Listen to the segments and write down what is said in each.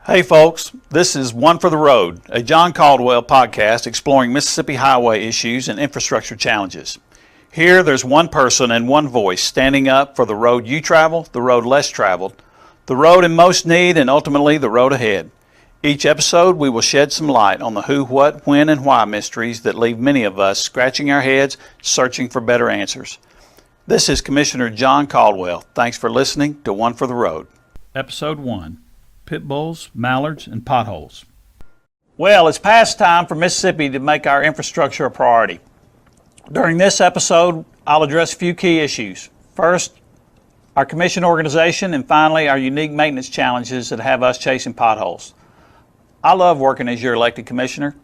Hey folks, this is One for the Road, a John Caldwell podcast exploring Mississippi highway issues and infrastructure challenges. Here there's one person and one voice standing up for the road you travel, the road less traveled, the road in most need, and ultimately the road ahead. Each episode we will shed some light on the who, what, when, and why mysteries that leave many of us scratching our heads, searching for better answers. This is Commissioner John Caldwell. Thanks for listening to One for the Road. Episode 1. Pit bulls, mallards, and potholes. Well, it's past time for Mississippi to make our infrastructure a priority. During this episode, I'll address a few key issues. First, our commission organization, and finally, our unique maintenance challenges that have us chasing potholes. I love working as your elected commissioner.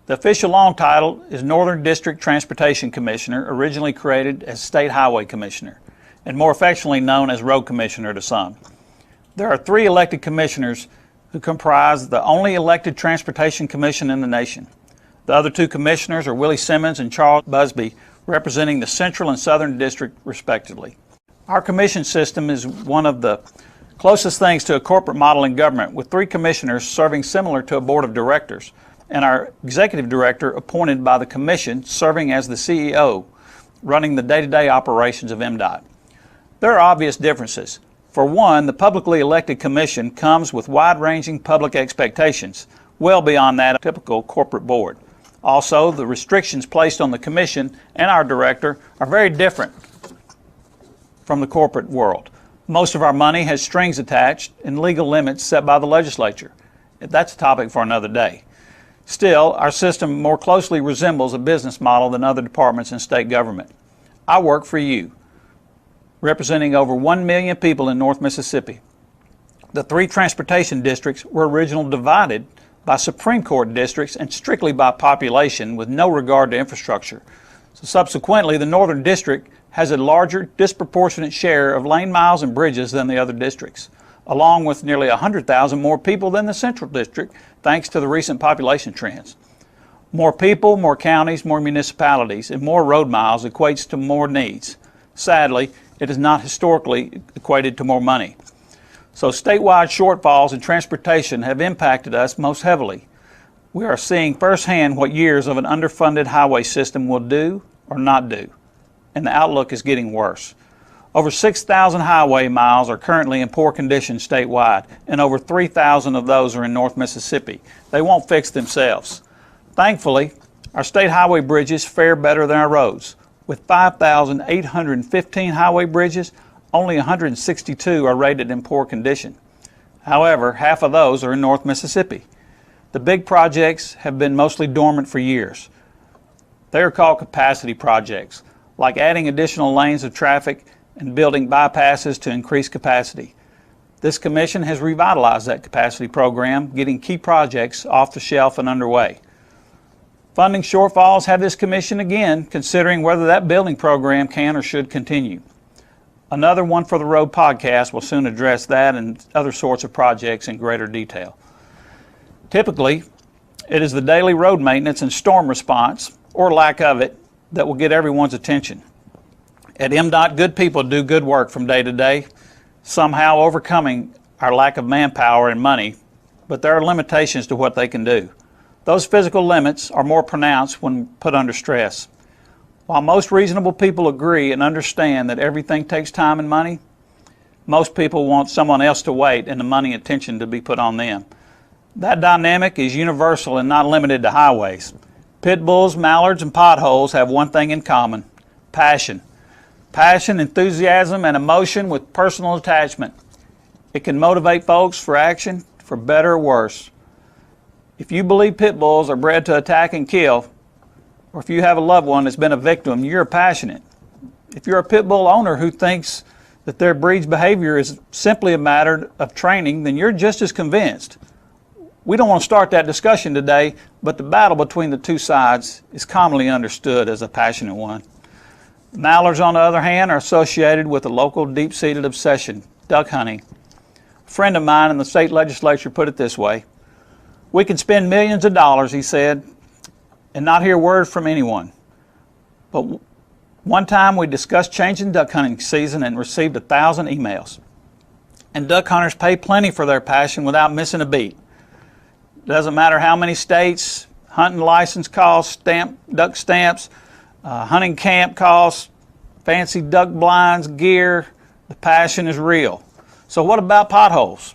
The official long title is Northern District Transportation Commissioner, originally created as State Highway Commissioner, and more affectionately known as Road Commissioner to some. There are 3 elected commissioners who comprise the only elected transportation commission in the nation. The other 2 commissioners are Willie Simmons and Charles Busby, representing the Central and Southern District respectively. Our commission system is one of the closest things to a corporate model in government, with 3 commissioners serving similar to a board of directors, and our executive director appointed by the commission serving as the CEO, running the day-to-day operations of MDOT. There are obvious differences. For one, the publicly elected commission comes with wide-ranging public expectations, well beyond that of a typical corporate board. Also, the restrictions placed on the commission and our director are very different from the corporate world. Most of our money has strings attached and legal limits set by the legislature. That's a topic for another day. Still, our system more closely resembles a business model than other departments in state government. I work for you, representing over 1 million people in North Mississippi. The 3 transportation districts were originally divided by Supreme Court districts and strictly by population with no regard to infrastructure. So subsequently, the Northern District has a larger disproportionate share of lane miles and bridges than the other districts, along with nearly 100,000 more people than the Central District, thanks to the recent population trends. More people, more counties, more municipalities, and more road miles equates to more needs. Sadly, it is not historically equated to more money. So statewide shortfalls in transportation have impacted us most heavily. We are seeing firsthand what years of an underfunded highway system will do or not do, and the outlook is getting worse. Over 6,000 highway miles are currently in poor condition statewide, and over 3,000 of those are in North Mississippi. They won't fix themselves. Thankfully, our state highway bridges fare better than our roads. With 5,815 highway bridges, only 162 are rated in poor condition. However, half of those are in North Mississippi. The big projects have been mostly dormant for years. They are called capacity projects, like adding additional lanes of traffic and building bypasses to increase capacity. This commission has revitalized that capacity program, getting key projects off the shelf and underway. Funding shortfalls have this commission again considering whether that building program can or should continue. Another One for the Road podcast will soon address that and other sorts of projects in greater detail. Typically, it is the daily road maintenance and storm response, or lack of it, that will get everyone's attention. At MDOT, good people do good work from day to day, somehow overcoming our lack of manpower and money, but there are limitations to what they can do. Those physical limits are more pronounced when put under stress. While most reasonable people agree and understand that everything takes time and money, most people want someone else to wait and the money and attention to be put on them. That dynamic is universal and not limited to highways. Pit bulls, mallards, and potholes have one thing in common: passion. Passion, enthusiasm, and emotion with personal attachment. It can motivate folks for action, for better or worse. If you believe pit bulls are bred to attack and kill, or if you have a loved one that's been a victim, you're passionate. If you're a pit bull owner who thinks that their breed's behavior is simply a matter of training, then you're just as convinced. We don't want to start that discussion today, but the battle between the 2 sides is commonly understood as a passionate one. Mallards, on the other hand, are associated with a local deep-seated obsession, duck hunting. A friend of mine in the state legislature put it this way: "We can spend millions of dollars," he said, "and not hear word from anyone. But one time we discussed changing duck hunting season and received 1,000 emails. And duck hunters pay plenty for their passion without missing a beat. Doesn't matter how many states, hunting license costs, duck stamps, hunting camp costs, fancy duck blinds, gear. The passion is real. So what about potholes?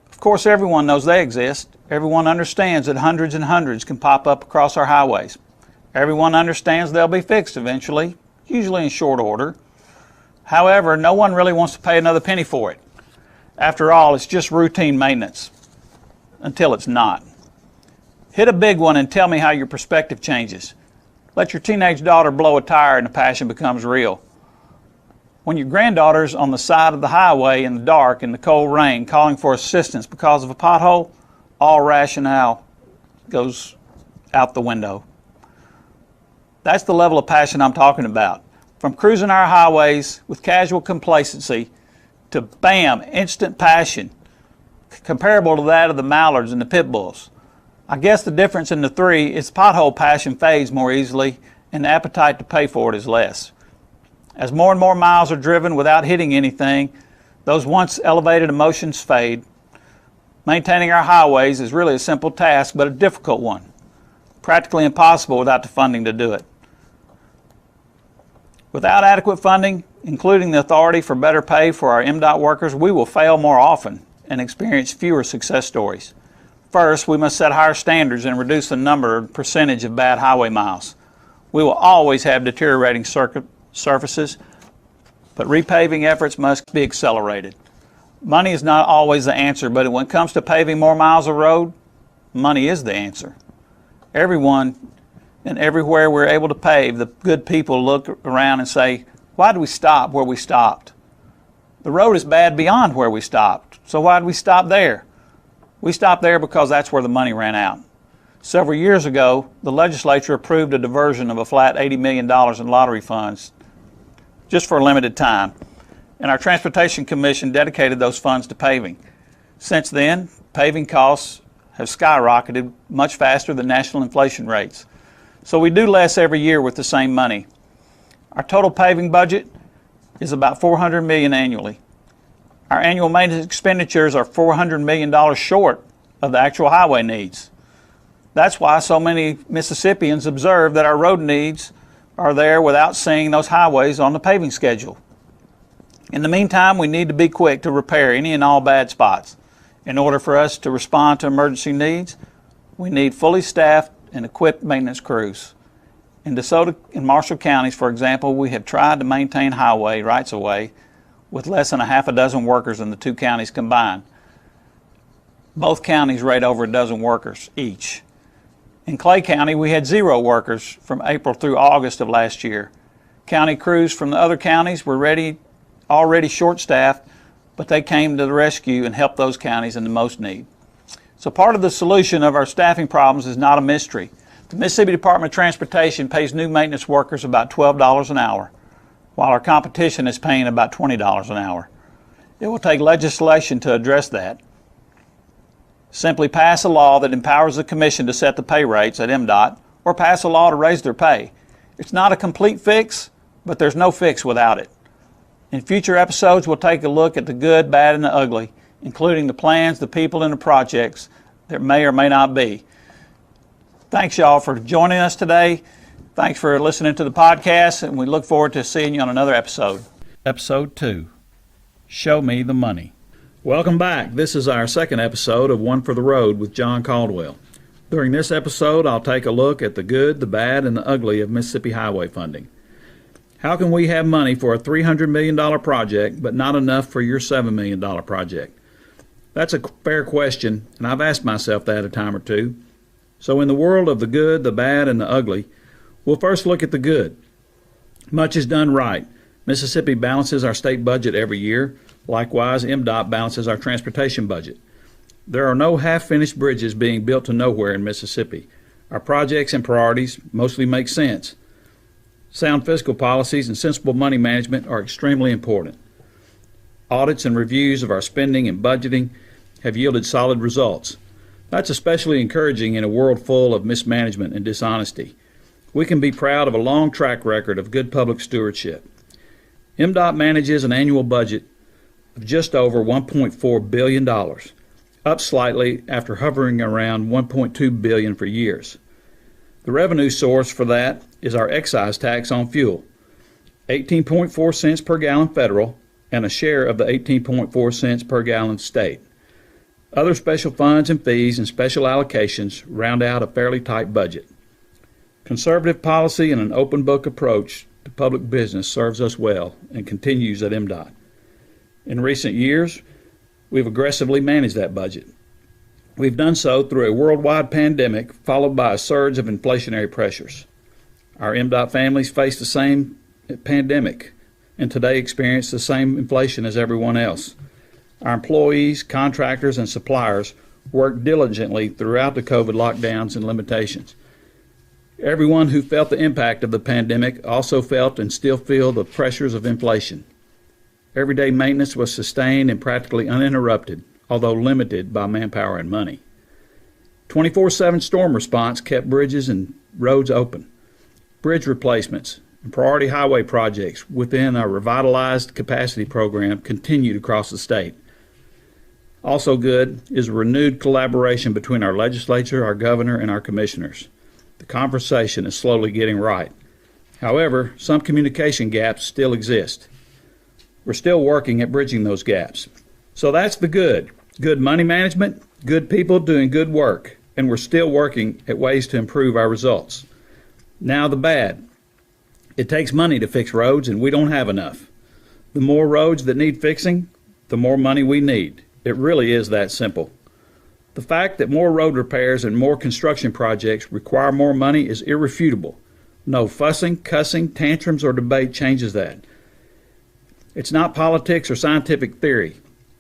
Of course, everyone knows they exist. Everyone understands that hundreds and hundreds can pop up across our highways. Everyone understands they'll be fixed eventually, usually in short order. However, no one really wants to pay another penny for it. After all, it's just routine maintenance, until it's not. Hit a big one and tell me how your perspective changes. Let your teenage daughter blow a tire and the passion becomes real. When your granddaughter's on the side of the highway in the dark in the cold rain calling for assistance because of a pothole, all rationale goes out the window. That's the level of passion I'm talking about. From cruising our highways with casual complacency to bam, instant passion, comparable to that of the mallards and the pit bulls. I guess the difference in the three is pothole passion fades more easily and the appetite to pay for it is less. As more and more miles are driven without hitting anything, those once elevated emotions fade. Maintaining our highways is really a simple task, but a difficult one. Practically impossible without the funding to do it. Without adequate funding, including the authority for better pay for our MDOT workers, we will fail more often and experience fewer success stories. First, we must set higher standards and reduce the number and percentage of bad highway miles. We will always have deteriorating surfaces, but repaving efforts must be accelerated. Money is not always the answer, but when it comes to paving more miles of road, money is the answer. Everyone and everywhere we're able to pave, the good people look around and say, why did we stop where we stopped? The road is bad beyond where we stopped, so why did we stop there? We stopped there because that's where the money ran out. Several years ago, the legislature approved a diversion of a flat $80 million in lottery funds just for a limited time, and our Transportation Commission dedicated those funds to paving. Since then, paving costs have skyrocketed much faster than national inflation rates. So we do less every year with the same money. Our total paving budget is about $400 million annually. Our annual maintenance expenditures are $400 million short of the actual highway needs. That's why so many Mississippians observe that our road needs are there without seeing those highways on the paving schedule. In the meantime, we need to be quick to repair any and all bad spots. In order for us to respond to emergency needs, we need fully staffed and equipped maintenance crews. In DeSoto and Marshall counties, for example, we have tried to maintain highway rights-of-way with less than a half a dozen workers in the two counties combined. Both counties rate over a dozen workers each. In Clay County, we had 0 workers from April through August of last year. County crews from the other counties were already short-staffed, but they came to the rescue and helped those counties in the most need. So part of the solution of our staffing problems is not a mystery. The Mississippi Department of Transportation pays new maintenance workers about $12 an hour, while our competition is paying about $20 an hour. It will take legislation to address that. Simply pass a law that empowers the Commission to set the pay rates at MDOT, or pass a law to raise their pay. It's not a complete fix, but there's no fix without it. In future episodes, we'll take a look at the good, bad, and the ugly, including the plans, the people, and the projects that may or may not be. Thanks, y'all, for joining us today. Thanks for listening to the podcast, and we look forward to seeing you on another episode. Episode 2, Show Me the Money. Welcome back. This is our second episode of One for the Road with John Caldwell. During this episode, I'll take a look at the good, the bad, and the ugly of Mississippi highway funding. How can we have money for a $300 million project, but not enough for your $7 million project? That's a fair question, and I've asked myself that a time or two. So in the world of the good, the bad, and the ugly, we'll first look at the good. Much is done right. Mississippi balances our state budget every year. Likewise, MDOT balances our transportation budget. There are no half-finished bridges being built to nowhere in Mississippi. Our projects and priorities mostly make sense. Sound fiscal policies and sensible money management are extremely important. Audits and reviews of our spending and budgeting have yielded solid results. That's especially encouraging in a world full of mismanagement and dishonesty. We can be proud of a long track record of good public stewardship. MDOT manages an annual budget of just over $1.4 billion. up slightly after hovering around $1.2 billion for years. The revenue source for that is our excise tax on fuel, 18.4 cents per gallon federal and a share of the 18.4 cents per gallon state. Other special funds and fees and special allocations round out a fairly tight budget. Conservative policy and an open book approach to public business serves us well and continues at MDOT. In recent years, we've aggressively managed that budget. We've done so through a worldwide pandemic followed by a surge of inflationary pressures. Our MDOT families face the same pandemic and today experience the same inflation as everyone else. Our employees, contractors, and suppliers worked diligently throughout the COVID lockdowns and limitations. Everyone who felt the impact of the pandemic also felt and still feel the pressures of inflation. Everyday maintenance was sustained and practically uninterrupted, although limited by manpower and money. 24/7 storm response kept bridges and roads open. Bridge replacements and priority highway projects within our revitalized capacity program continued across the state. Also good is a renewed collaboration between our legislature, our governor, and our commissioners. The conversation is slowly getting right. However, some communication gaps still exist. We're still working at bridging those gaps. So that's the good. Good money management, good people doing good work, and we're still working at ways to improve our results. Now the bad. It takes money to fix roads, and we don't have enough. The more roads that need fixing, the more money we need. It really is that simple. The fact that more road repairs and more construction projects require more money is irrefutable. No fussing, cussing, tantrums, or debate changes that. It's not politics or scientific theory.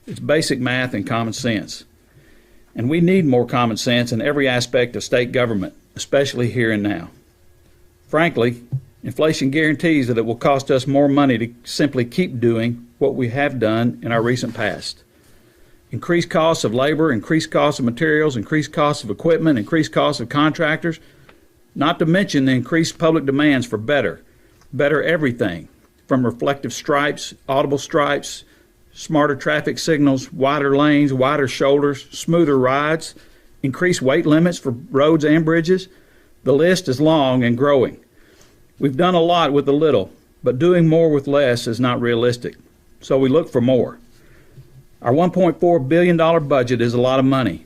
It's basic math and common sense. And we need more common sense in every aspect of state government, especially here and now. Frankly, inflation guarantees that it will cost us more money to simply keep doing what we have done in our recent past. Increased costs of labor, increased costs of materials, increased costs of equipment, increased costs of contractors, not to mention the increased public demands for better everything, from reflective stripes, audible stripes, smarter traffic signals, wider lanes, wider shoulders, smoother rides, increased weight limits for roads and bridges. The list is long and growing. We've done a lot with a little, but doing more with less is not realistic. So we look for more. Our $1.4 billion budget is a lot of money,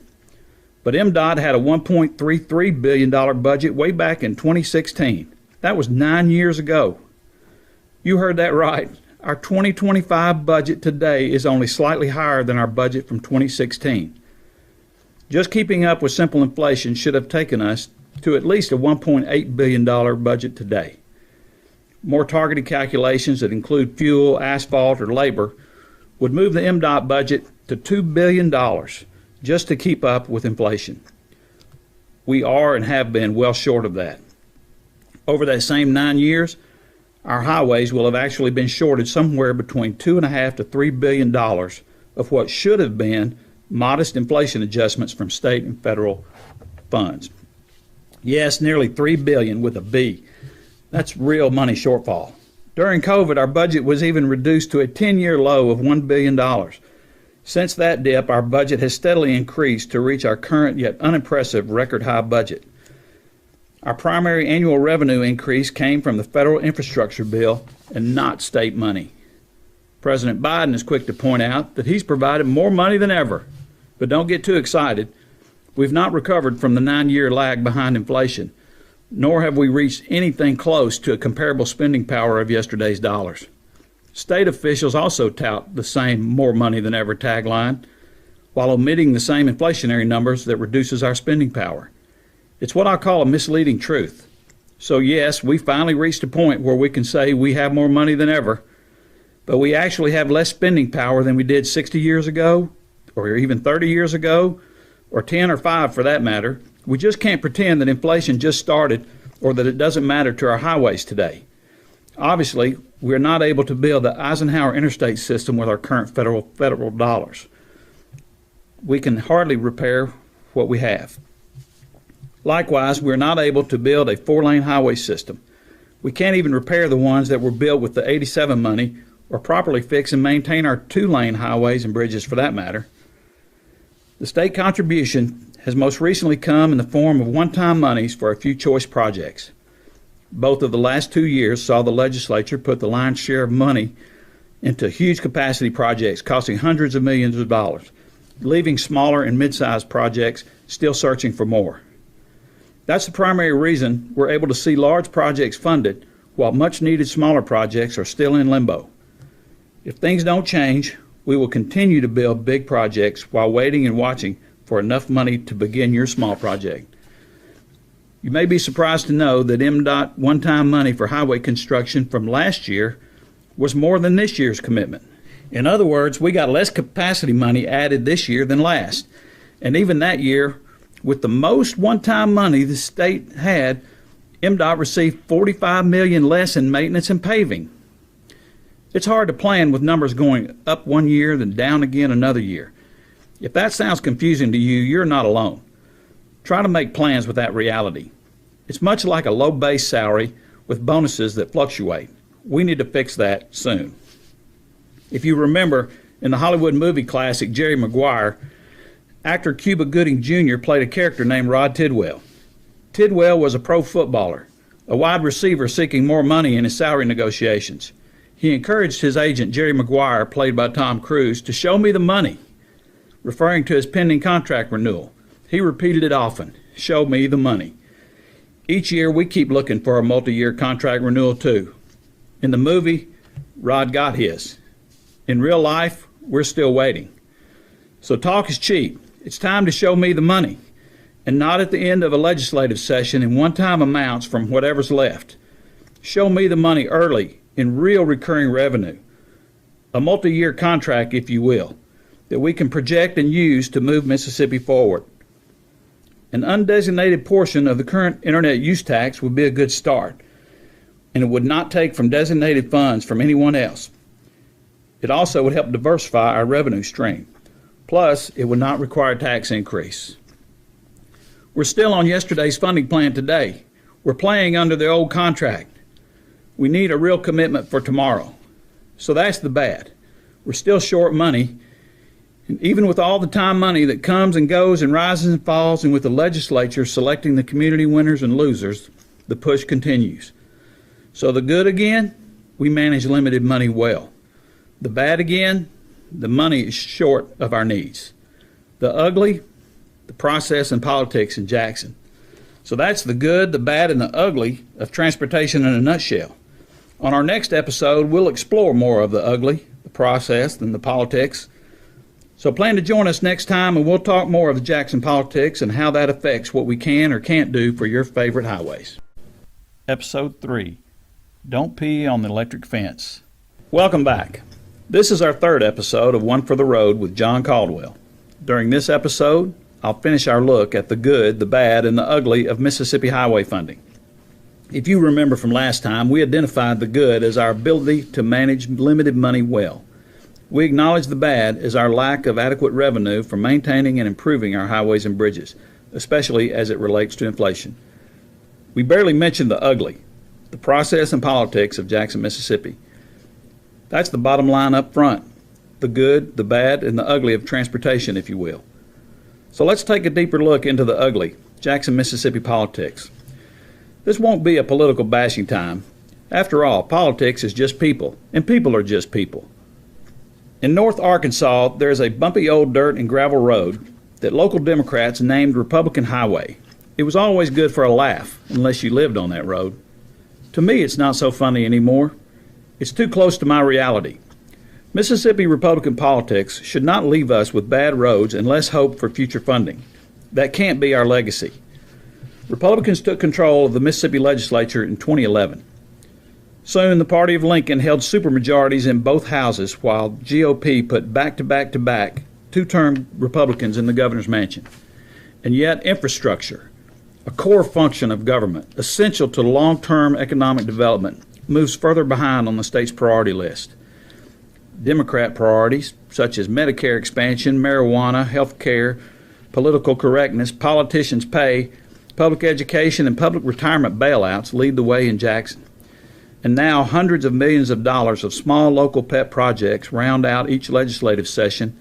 but MDOT had a $1.33 billion budget way back in 2016. That was 9 years ago. You heard that right. Our 2025 budget today is only slightly higher than our budget from 2016. Just keeping up with simple inflation should have taken us to at least a $1.8 billion budget today. More targeted calculations that include fuel, asphalt, or labor would move the MDOT budget to $2 billion just to keep up with inflation. We are and have been well short of that. Over that same 9 years, our highways will have actually been shorted somewhere between $2.5 to $3 billion of what should have been modest inflation adjustments from state and federal funds. Yes, nearly $3 billion with a B. That's real money shortfall. During COVID, our budget was even reduced to a 10-year low of $1 billion. Since that dip, our budget has steadily increased to reach our current yet unimpressive record high budget. Our primary annual revenue increase came from the federal infrastructure bill and not state money. President Biden is quick to point out that he's provided more money than ever. But don't get too excited. We've not recovered from the 9-year lag behind inflation, nor have we reached anything close to a comparable spending power of yesterday's dollars. State officials also tout the same more money than ever tagline, while omitting the same inflationary numbers that reduces our spending power. It's what I call a misleading truth. So yes, we finally reached a point where we can say we have more money than ever, but we actually have less spending power than we did 60 years ago, or even 30 years ago, or 10 or 5 for that matter. We just can't pretend that inflation just started or that it doesn't matter to our highways today. Obviously, we're not able to build the Eisenhower interstate system with our current federal dollars. We can hardly repair what we have. Likewise, we're not able to build a 4-lane highway system. We can't even repair the ones that were built with the 87 money or properly fix and maintain our 2-lane highways and bridges for that matter. The state contribution has most recently come in the form of one-time monies for a few choice projects. Both of the last 2 years saw the legislature put the lion's share of money into huge capacity projects costing hundreds of millions of dollars, leaving smaller and mid-sized projects still searching for more. That's the primary reason we're able to see large projects funded while much-needed smaller projects are still in limbo. If things don't change, we will continue to build big projects while waiting and watching for enough money to begin your small project. You may be surprised to know that MDOT one-time money for highway construction from last year was more than this year's commitment. In other words, we got less capacity money added this year than last. And even that year, with the most one-time money the state had, MDOT received $45 million less in maintenance and paving. It's hard to plan with numbers going up one year then down again another year. If that sounds confusing to you, you're not alone. Try to make plans with that reality. It's much like a low base salary with bonuses that fluctuate. We need to fix that soon. If you remember, in the Hollywood movie classic Jerry Maguire, actor Cuba Gooding Jr. played a character named Rod Tidwell. Tidwell was a pro footballer, a wide receiver seeking more money in his salary negotiations. He encouraged his agent, Jerry Maguire, played by Tom Cruise, to show me the money, referring to his pending contract renewal. He repeated it often, show me the money. Each year we keep looking for a multi-year contract renewal too. In the movie, Rod got his. In real life, we're still waiting. So talk is cheap. It's time to show me the money, and not at the end of a legislative session in one-time amounts from whatever's left. Show me the money early in real recurring revenue, a multi-year contract, if you will, that we can project and use to move Mississippi forward. An undesignated portion of the current internet use tax would be a good start, and it would not take from designated funds from anyone else. It also would help diversify our revenue stream. Plus, it would not require a tax increase. We're still on yesterday's funding plan today. We're playing under the old contract. We need a real commitment for tomorrow. So that's the bad. We're still short money. And even with all the time money that comes and goes and rises and falls, and with the legislature selecting the community winners and losers, the push continues. So the good again, we manage limited money well. The bad again, the money is short of our needs. The ugly, the process and politics in Jackson. So that's the good, the bad, and the ugly of transportation in a nutshell. On our next episode, we'll explore more of the ugly, the process, and the politics. So plan to join us next time, and we'll talk more of the Jackson politics and how that affects what we can or can't do for your favorite highways. Episode 3, Don't Pee on the Electric Fence. Welcome back. This is our third episode of One for the Road with John Caldwell. During this episode, I'll finish our look at the good, the bad, and the ugly of Mississippi highway funding. If you remember from last time, we identified the good as our ability to manage limited money well. We acknowledge the bad as our lack of adequate revenue for maintaining and improving our highways and bridges, especially as it relates to inflation. We barely mentioned the ugly, the process and politics of Jackson, Mississippi. That's the bottom line up front, the good, the bad, and the ugly of transportation, if you will. So let's take a deeper look into the ugly, Jackson, Mississippi politics. This won't be a political bashing time. After all, politics is just people, and people are just people. In North Arkansas, there is a bumpy old dirt and gravel road that local Democrats named Republican Highway. It was always good for a laugh, unless you lived on that road. To me, it's not so funny anymore. It's too close to my reality. Mississippi Republican politics should not leave us with bad roads and less hope for future funding. That can't be our legacy. Republicans took control of the Mississippi legislature in 2011. Soon, the party of Lincoln held supermajorities in both houses, while GOP put back-to-back-to-back two-term Republicans in the governor's mansion. And yet, infrastructure, a core function of government, essential to long-term economic development, moves further behind on the state's priority list. Democrat priorities, such as Medicare expansion, marijuana, health care, political correctness, politicians' pay, public education, and public retirement bailouts lead the way in Jackson. And now hundreds of millions of dollars of small local pet projects round out each legislative session.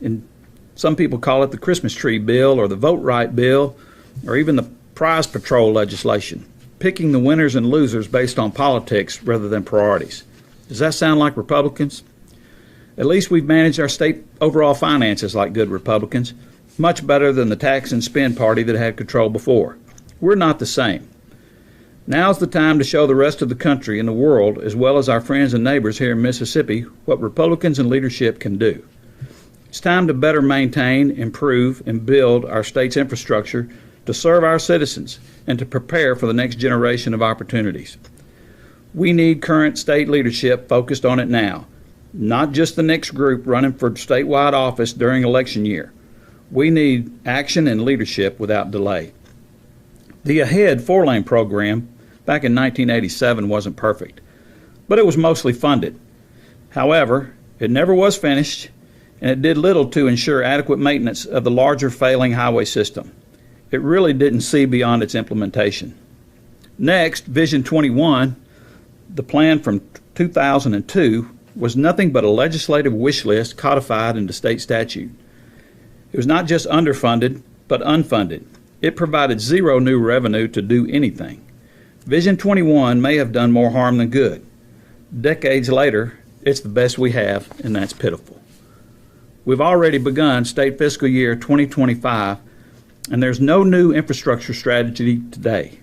And Some people call it the Christmas tree bill or the vote right bill or even the prize patrol legislation, picking the winners and losers based on politics rather than priorities. Does that sound like Republicans? At least we've managed our state overall finances like good Republicans, much better than the tax and spend party that had control before. We're not the same. Now's the time to show the rest of the country and the world, as well as our friends and neighbors here in Mississippi, what Republicans and leadership can do. It's time to better maintain, improve, and build our state's infrastructure to serve our citizens and to prepare for the next generation of opportunities. We need current state leadership focused on it now, not just the next group running for statewide office during election year. We need action and leadership without delay. The AHEAD 4-lane program back in 1987 wasn't perfect, but it was mostly funded. However, it never was finished, and it did little to ensure adequate maintenance of the larger failing highway system. It really didn't see beyond its implementation. Next, Vision 21, the plan from 2002, was nothing but a legislative wish list codified into state statute. It was not just underfunded, but unfunded. It provided zero new revenue to do anything. Vision 21 may have done more harm than good. Decades later, it's the best we have, and that's pitiful. We've already begun state fiscal year 2025, and there's no new infrastructure strategy today.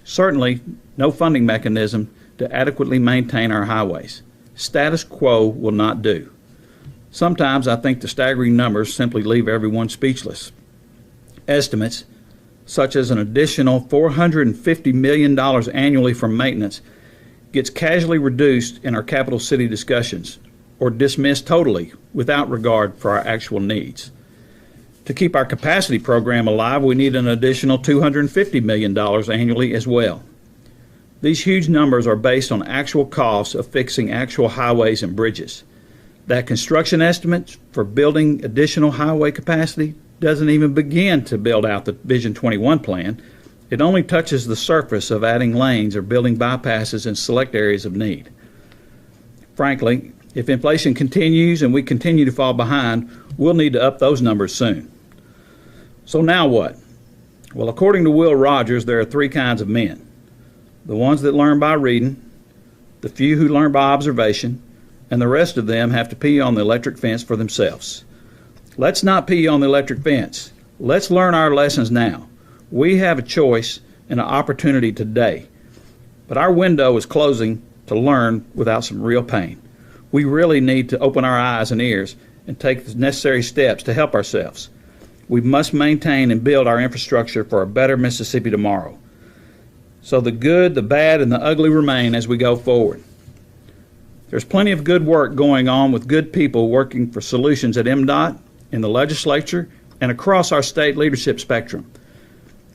Certainly, no funding mechanism to adequately maintain our highways. Status quo will not do. Sometimes I think the staggering numbers simply leave everyone speechless. Estimates, such as an additional $450 million annually for maintenance, gets casually reduced in our capital city discussions or dismissed totally without regard for our actual needs. To keep our capacity program alive, we need an additional $250 million annually as well. These huge numbers are based on actual costs of fixing actual highways and bridges. That construction estimate for building additional highway capacity doesn't even begin to build out the Vision 21 plan. It only touches the surface of adding lanes or building bypasses in select areas of need. Frankly, if inflation continues and we continue to fall behind, we'll need to up those numbers soon. So now what? Well, according to Will Rogers, there are three kinds of men. The ones that learn by reading, the few who learn by observation, and the rest of them have to pee on the electric fence for themselves. Let's not pee on the electric fence. Let's learn our lessons now. We have a choice and an opportunity today, but our window is closing to learn without some real pain. We really need to open our eyes and ears and take the necessary steps to help ourselves. We must maintain and build our infrastructure for a better Mississippi tomorrow. So the good, the bad, and the ugly remain as we go forward. There's plenty of good work going on with good people working for solutions at MDOT, in the legislature, and across our state leadership spectrum.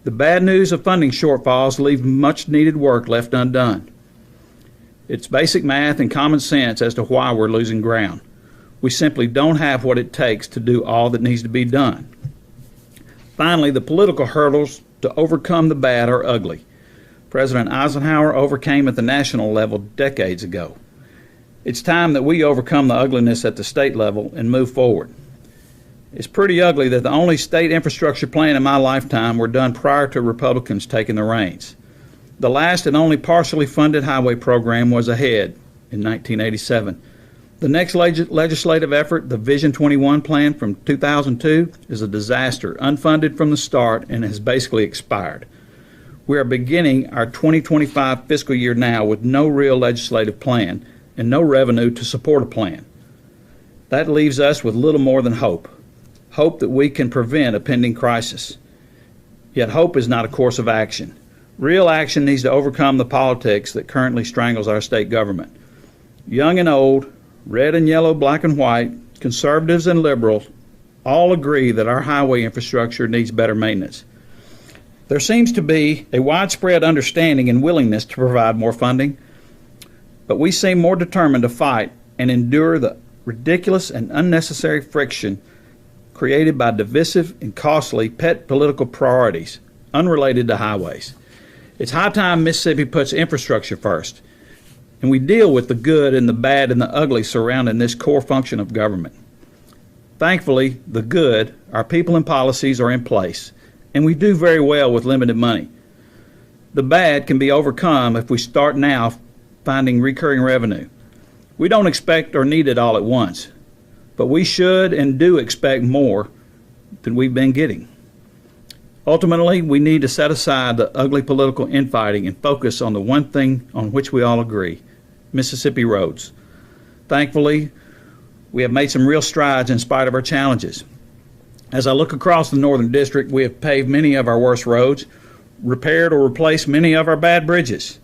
The bad news of funding shortfalls leave much needed work left undone. It's basic math and common sense as to why we're losing ground. We simply don't have what it takes to do all that needs to be done. Finally, the political hurdles to overcome the bad are ugly. President Eisenhower overcame at the national level decades ago. It's time that we overcome the ugliness at the state level and move forward. It's pretty ugly that the only state infrastructure plan in my lifetime were done prior to Republicans taking the reins. The last and only partially funded highway program was AHEAD in 1987. The next legislative effort, the Vision 21 plan from 2002, is a disaster, unfunded from the start, and has basically expired. We are beginning our 2025 fiscal year now with no real legislative plan and no revenue to support a plan. That leaves us with little more than hope. Hope that we can prevent a pending crisis. Yet hope is not a course of action. Real action needs to overcome the politics that currently strangles our state government. Young and old, red and yellow, black and white, conservatives and liberals all agree that our highway infrastructure needs better maintenance. There seems to be a widespread understanding and willingness to provide more funding, but we seem more determined to fight and endure the ridiculous and unnecessary friction created by divisive and costly pet political priorities unrelated to highways. It's high time Mississippi puts infrastructure first, and we deal with the good and the bad and the ugly surrounding this core function of government. Thankfully, the good, our people and policies are in place, and we do very well with limited money. The bad can be overcome if we start now finding recurring revenue. We don't expect or need it all at once, but we should and do expect more than we've been getting. Ultimately, we need to set aside the ugly political infighting and focus on the one thing on which we all agree: Mississippi roads. Thankfully, we have made some real strides in spite of our challenges. As I look across the Northern District, we have paved many of our worst roads, repaired or replaced many of our bad bridges.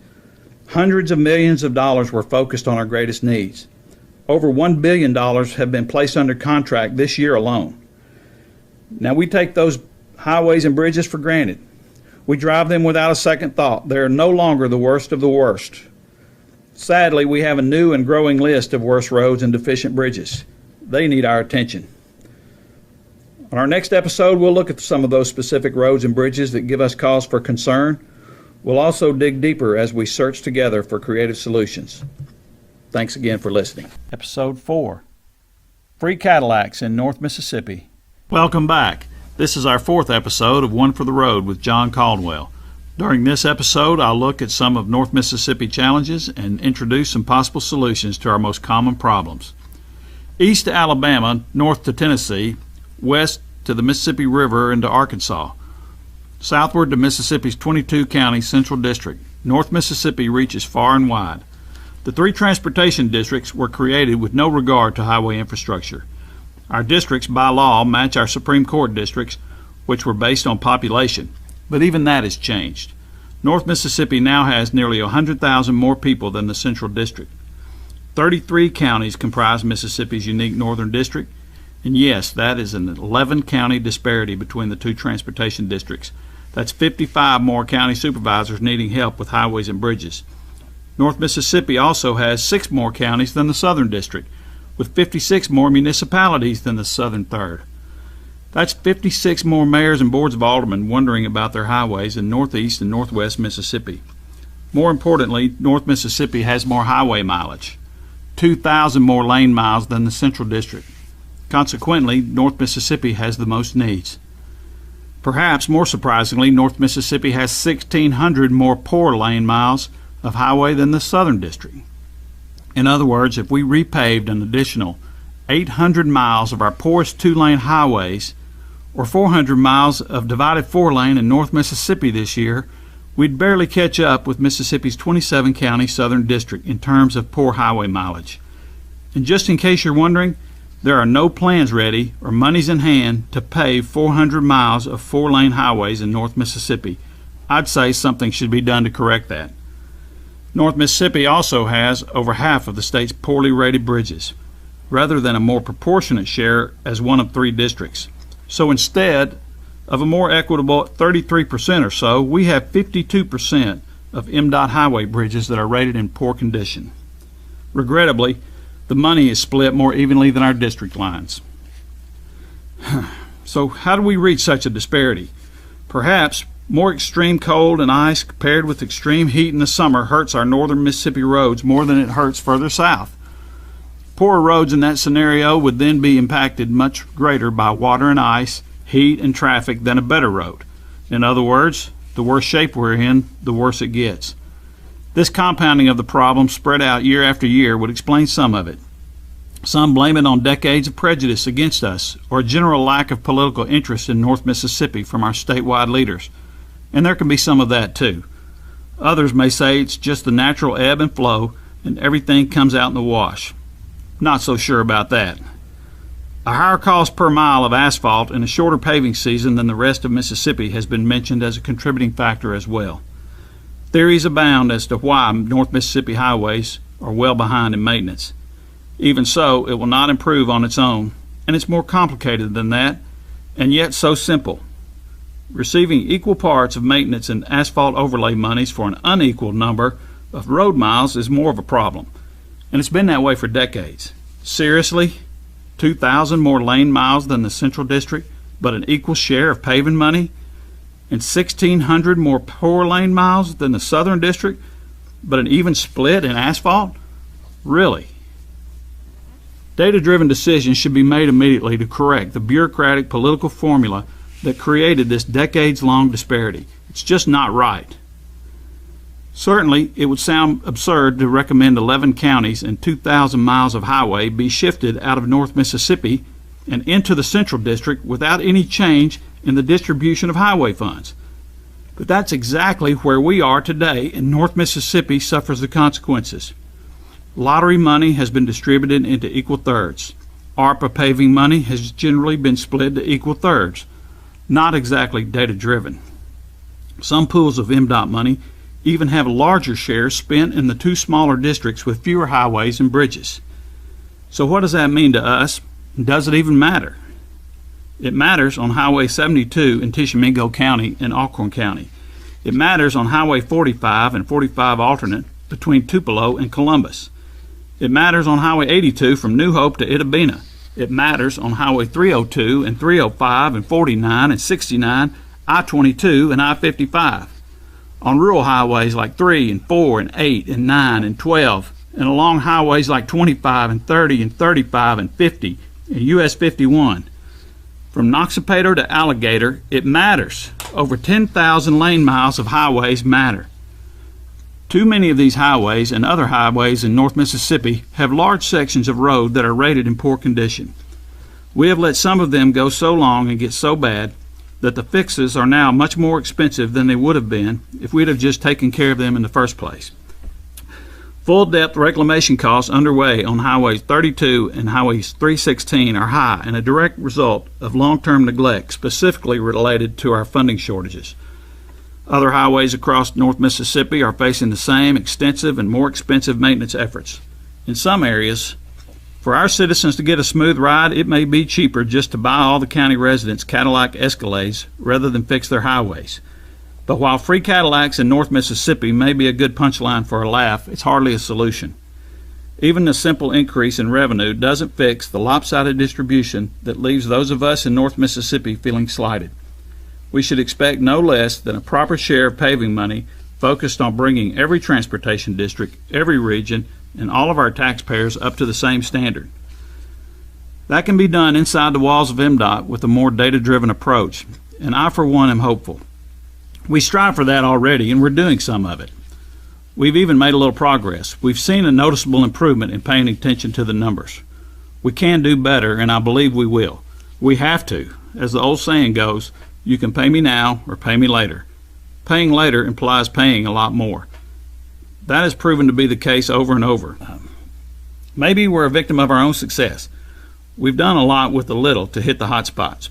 Hundreds of millions of dollars were focused on our greatest needs. Over $1 billion have been placed under contract this year alone. Now, we take those highways and bridges for granted. We drive them without a second thought. They are no longer the worst of the worst. Sadly, we have a new and growing list of worst roads and deficient bridges. They need our attention. On our next episode, we'll look at some of those specific roads and bridges that give us cause for concern. We'll also dig deeper as we search together for creative solutions. Thanks again for listening. Episode 4, Free Cadillacs in North Mississippi. Welcome back. This is our 4th episode of One for the Road with John Caldwell. During this episode, I'll look at some of North Mississippi challenges and introduce some possible solutions to our most common problems. East to Alabama, north to Tennessee, west to the Mississippi River into Arkansas, southward to Mississippi's 22-county Central District. North Mississippi reaches far and wide. The 3 transportation districts were created with no regard to highway infrastructure. Our districts, by law, match our Supreme Court districts, which were based on population. But even that has changed. North Mississippi now has nearly 100,000 more people than the Central District. 33 counties comprise Mississippi's unique Northern District, and yes, that is an 11-county disparity between the 2 transportation districts. That's 55 more county supervisors needing help with highways and bridges. North Mississippi also has 6 more counties than the Southern District, with 56 more municipalities than the Southern Third. That's 56 more mayors and boards of aldermen wondering about their highways in northeast and northwest Mississippi. More importantly, North Mississippi has more highway mileage, 2,000 more lane miles than the Central District. Consequently, North Mississippi has the most needs. Perhaps more surprisingly, North Mississippi has 1,600 more poor lane miles of highway than the Southern District. In other words, if we repaved an additional 800 miles of our poorest 2-lane highways, or 400 miles of divided 4-lane in North Mississippi this year, we'd barely catch up with Mississippi's 27-county Southern District in terms of poor highway mileage. And just in case you're wondering, there are no plans ready or monies in hand to pave 400 miles of 4-lane highways in North Mississippi. I'd say something should be done to correct that. North Mississippi also has over half of the state's poorly rated bridges, rather than a more proportionate share as one of 3 districts. So instead of a more equitable 33% or so, we have 52% of MDOT highway bridges that are rated in poor condition. Regrettably, the money is split more evenly than our district lines. So how do we reach such a disparity? Perhaps more extreme cold and ice paired with extreme heat in the summer hurts our northern Mississippi roads more than it hurts further south. Poorer roads in that scenario would then be impacted much greater by water and ice, heat, and traffic than a better road. In other words, the worse shape we're in, the worse it gets. This compounding of the problem spread out year after year would explain some of it. Some blame it on decades of prejudice against us or a general lack of political interest in North Mississippi from our statewide leaders. And there can be some of that too. Others may say it's just the natural ebb and flow and everything comes out in the wash. Not so sure about that. A higher cost per mile of asphalt and a shorter paving season than the rest of Mississippi has been mentioned as a contributing factor as well. Theories abound as to why North Mississippi highways are well behind in maintenance. Even so, it will not improve on its own, and it's more complicated than that, and yet so simple. Receiving equal parts of maintenance and asphalt overlay monies for an unequal number of road miles is more of a problem, and it's been that way for decades. Seriously? 2,000 more lane miles than the Central District, but an equal share of paving money? And 1,600 more poor lane miles than the Southern District, but an even split in asphalt? Really? Data-driven decisions should be made immediately to correct the bureaucratic political formula that created this decades-long disparity. It's just not right. Certainly, it would sound absurd to recommend 11 counties and 2,000 miles of highway be shifted out of North Mississippi and into the Central District without any change in the distribution of highway funds. But that's exactly where we are today, and North Mississippi suffers the consequences. Lottery money has been distributed into equal thirds. ARPA paving money has generally been split to equal thirds. Not exactly data-driven. Some pools of MDOT money even have larger shares spent in the two smaller districts with fewer highways and bridges. So what does that mean to us? Does it even matter? It matters on Highway 72 in Tishomingo County and Alcorn County. It matters on Highway 45 and 45 alternate between Tupelo and Columbus. It matters on Highway 82 from New Hope to Itta Bena. It matters on Highway 302 and 305 and 49 and 69, I-22 and I-55. On rural highways like 3 and 4 and 8 and 9 and 12, and along highways like 25 and 30 and 35 and 50 and US 51. From Noxapater to Alligator, it matters. Over 10,000 lane miles of highways matter. Too many of these highways and other highways in North Mississippi have large sections of road that are rated in poor condition. We have let some of them go so long and get so bad that the fixes are now much more expensive than they would have been if we'd have just taken care of them in the first place. Full-depth reclamation costs underway on Highways 32 and Highways 316 are high and a direct result of long-term neglect specifically related to our funding shortages. Other highways across North Mississippi are facing the same extensive and more expensive maintenance efforts. In some areas, for our citizens to get a smooth ride, it may be cheaper just to buy all the county residents Cadillac Escalades rather than fix their highways. But while free Cadillacs in North Mississippi may be a good punchline for a laugh, it's hardly a solution. Even a simple increase in revenue doesn't fix the lopsided distribution that leaves those of us in North Mississippi feeling slighted. We should expect no less than a proper share of paving money focused on bringing every transportation district, every region, and all of our taxpayers up to the same standard. That can be done inside the walls of MDOT with a more data-driven approach, and I for one am hopeful. We strive for that already, and we're doing some of it. We've even made a little progress. We've seen a noticeable improvement in paying attention to the numbers. We can do better, and I believe we will. We have to. As the old saying goes, you can pay me now or pay me later. Paying later implies paying a lot more. That has proven to be the case over and over. Maybe we're a victim of our own success. We've done a lot with a little to hit the hot spots.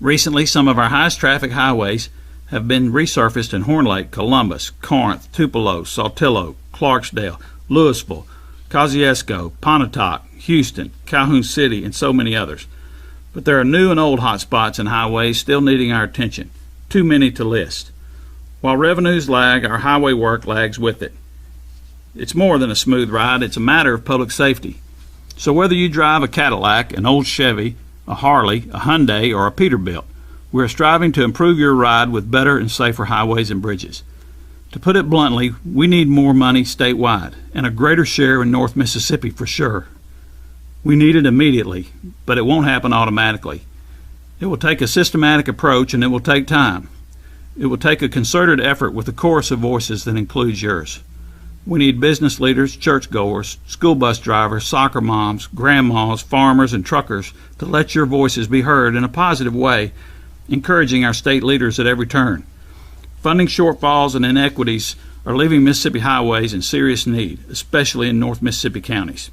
Recently, some of our highest traffic highways have been resurfaced in Horn Lake, Columbus, Corinth, Tupelo, Saltillo, Clarksdale, Louisville, Kosciuszko, Pontotoc, Houston, Calhoun City, and so many others. But there are new and old hot spots and highways still needing our attention, too many to list. While revenues lag, our highway work lags with it. It's more than a smooth ride, it's a matter of public safety. So whether you drive a Cadillac, an old Chevy, a Harley, a Hyundai, or a Peterbilt, we're striving to improve your ride with better and safer highways and bridges. To put it bluntly, we need more money statewide, and a greater share in North Mississippi for sure. We need it immediately, but it won't happen automatically. It will take a systematic approach, and it will take time. It will take a concerted effort with a chorus of voices that includes yours. We need business leaders, churchgoers, school bus drivers, soccer moms, grandmas, farmers, and truckers to let your voices be heard in a positive way, encouraging our state leaders at every turn. Funding shortfalls and inequities are leaving Mississippi highways in serious need, especially in North Mississippi counties.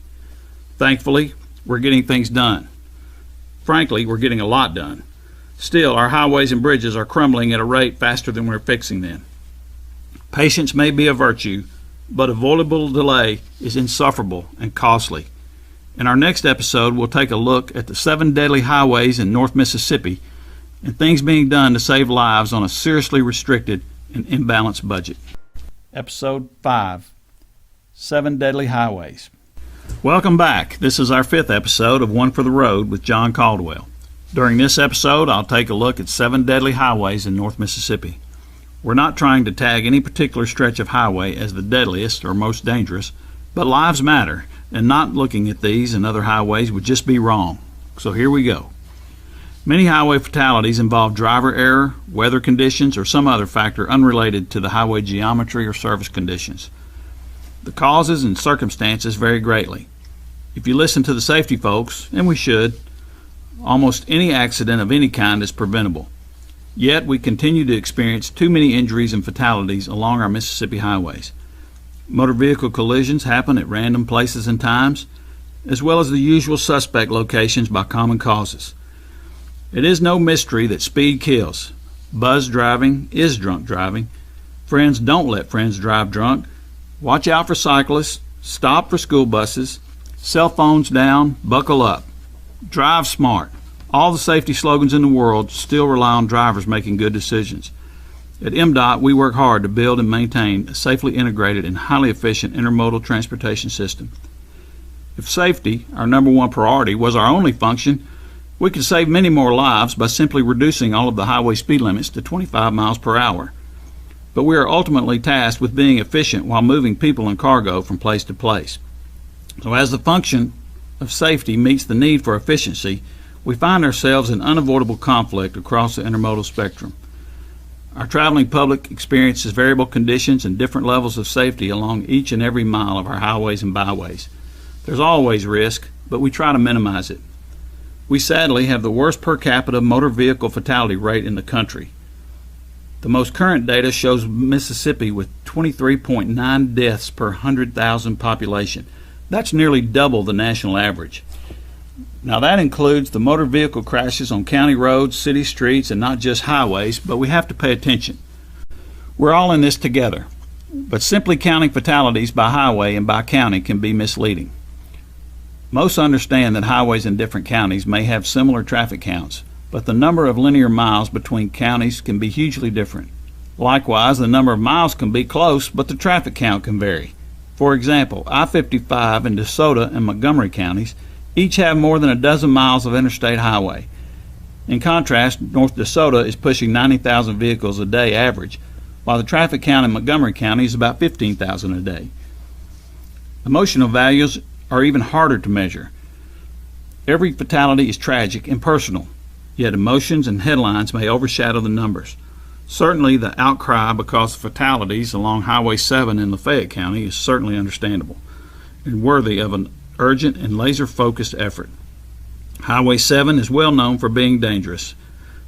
Thankfully, we're getting things done. Frankly, we're getting a lot done. Still, our highways and bridges are crumbling at a rate faster than we're fixing them. Patience may be a virtue, but avoidable delay is insufferable and costly. In our next episode, we'll take a look at the 7 deadly highways in North Mississippi and things being done to save lives on a seriously restricted and imbalanced budget. Episode 5, 7 Deadly Highways. Welcome back. This is our 5th episode of One for the Road with John Caldwell. During this episode, I'll take a look at 7 deadly highways in North Mississippi. We're not trying to tag any particular stretch of highway as the deadliest or most dangerous, but lives matter, and not looking at these and other highways would just be wrong. So here we go. Many highway fatalities involve driver error, weather conditions, or some other factor unrelated to the highway geometry or service conditions. The causes and circumstances vary greatly. If you listen to the safety folks, and we should, almost any accident of any kind is preventable. Yet we continue to experience too many injuries and fatalities along our Mississippi highways. Motor vehicle collisions happen at random places and times, as well as the usual suspect locations by common causes. It is no mystery that speed kills. Buzz driving is drunk driving. Friends don't let friends drive drunk. Watch out for cyclists. Stop for school buses. Cell phones down. Buckle up. Drive smart. All the safety slogans in the world still rely on drivers making good decisions. At MDOT, we work hard to build and maintain a safely integrated and highly efficient intermodal transportation system. If safety, our number one priority, was our only function, we could save many more lives by simply reducing all of the highway speed limits to 25 miles per hour. But we are ultimately tasked with being efficient while moving people and cargo from place to place. So as the function of safety meets the need for efficiency, we find ourselves in unavoidable conflict across the intermodal spectrum. Our traveling public experiences variable conditions and different levels of safety along each and every mile of our highways and byways. There's always risk, but we try to minimize it. We sadly have the worst per capita motor vehicle fatality rate in the country. The most current data shows Mississippi with 23.9 deaths per 100,000 population. That's nearly double the national average. Now that includes the motor vehicle crashes on county roads, city streets, and not just highways, but we have to pay attention. We're all in this together, but simply counting fatalities by highway and by county can be misleading. Most understand that highways in different counties may have similar traffic counts, but the number of linear miles between counties can be hugely different. Likewise, the number of miles can be close, but the traffic count can vary. For example, I-55 in DeSoto and Montgomery counties each have more than a dozen miles of interstate highway. In contrast, North DeSoto is pushing 90,000 vehicles a day average, while the traffic count in Montgomery County is about 15,000 a day. Emotional values are even harder to measure. Every fatality is tragic and personal, yet emotions and headlines may overshadow the numbers. Certainly the outcry because of fatalities along Highway 7 in Lafayette County is certainly understandable and worthy of an urgent and laser-focused effort. Highway 7 is well known for being dangerous,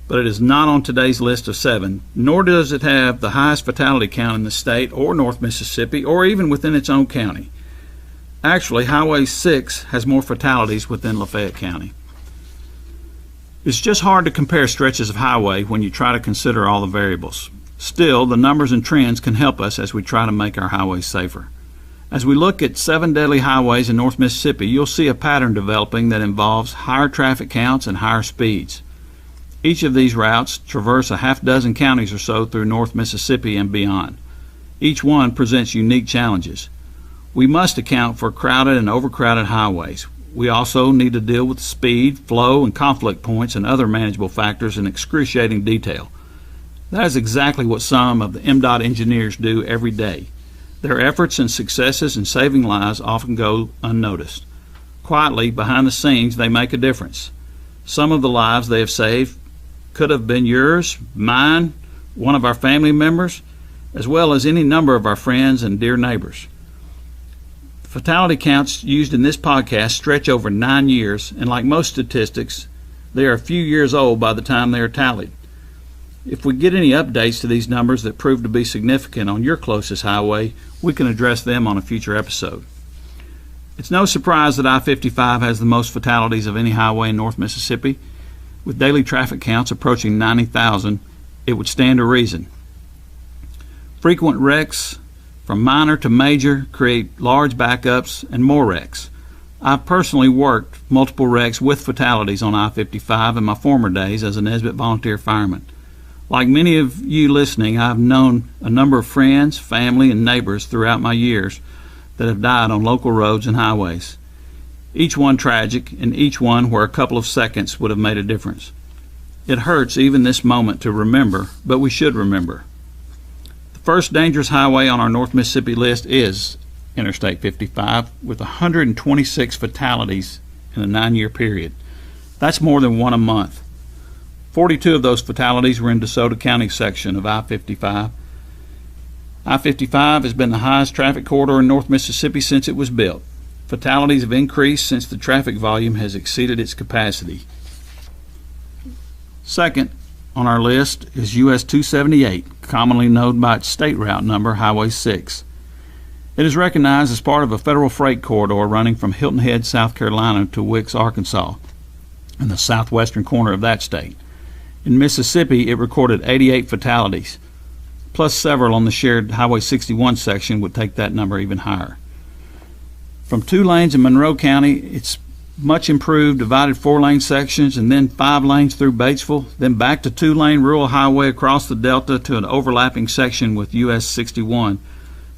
but it is not on today's list of 7, nor does it have the highest fatality count in the state or North Mississippi or even within its own county. Actually, Highway 6 has more fatalities within Lafayette County. It's just hard to compare stretches of highway when you try to consider all the variables. Still, the numbers and trends can help us as we try to make our highways safer. As we look at 7 deadly highways in North Mississippi, you'll see a pattern developing that involves higher traffic counts and higher speeds. Each of these routes traverse a half dozen counties or so through North Mississippi and beyond. Each one presents unique challenges. We must account for crowded and overcrowded highways. We also need to deal with speed, flow, and conflict points and other manageable factors in excruciating detail. That is exactly what some of the MDOT engineers do every day. Their efforts and successes in saving lives often go unnoticed. Quietly, behind the scenes, they make a difference. Some of the lives they have saved could have been yours, mine, one of our family members, as well as any number of our friends and dear neighbors. Fatality counts used in this podcast stretch over 9 years, and like most statistics, they are a few years old by the time they are tallied. If we get any updates to these numbers that prove to be significant on your closest highway, we can address them on a future episode. It's no surprise that I-55 has the most fatalities of any highway in North Mississippi. With daily traffic counts approaching 90,000, it would stand to reason. Frequent wrecks, from minor to major, create large backups and more wrecks. I've personally worked multiple wrecks with fatalities on I-55 in my former days as a Nesbitt volunteer fireman. Like many of you listening, I've known a number of friends, family, and neighbors throughout my years that have died on local roads and highways. Each one tragic, and each one where a couple of seconds would have made a difference. It hurts even this moment to remember, but we should remember. The first dangerous highway on our North Mississippi list is Interstate 55 with 126 fatalities in a 9-year period. That's more than one a month. 42 of those fatalities were in DeSoto County section of I-55. I-55 has been the highest traffic corridor in North Mississippi since it was built. Fatalities have increased since the traffic volume has exceeded its capacity. Second on our list is US 278, commonly known by its state route number, Highway 6. It is recognized as part of a federal freight corridor running from Hilton Head, South Carolina to Wicks, Arkansas, in the southwestern corner of that state. In Mississippi, it recorded 88 fatalities, plus several on the shared Highway 61 section would take that number even higher. From 2 lanes in Monroe County, it's much improved, divided 4-lane sections and then 5 lanes through Batesville, then back to 2-lane rural highway across the Delta to an overlapping section with US 61.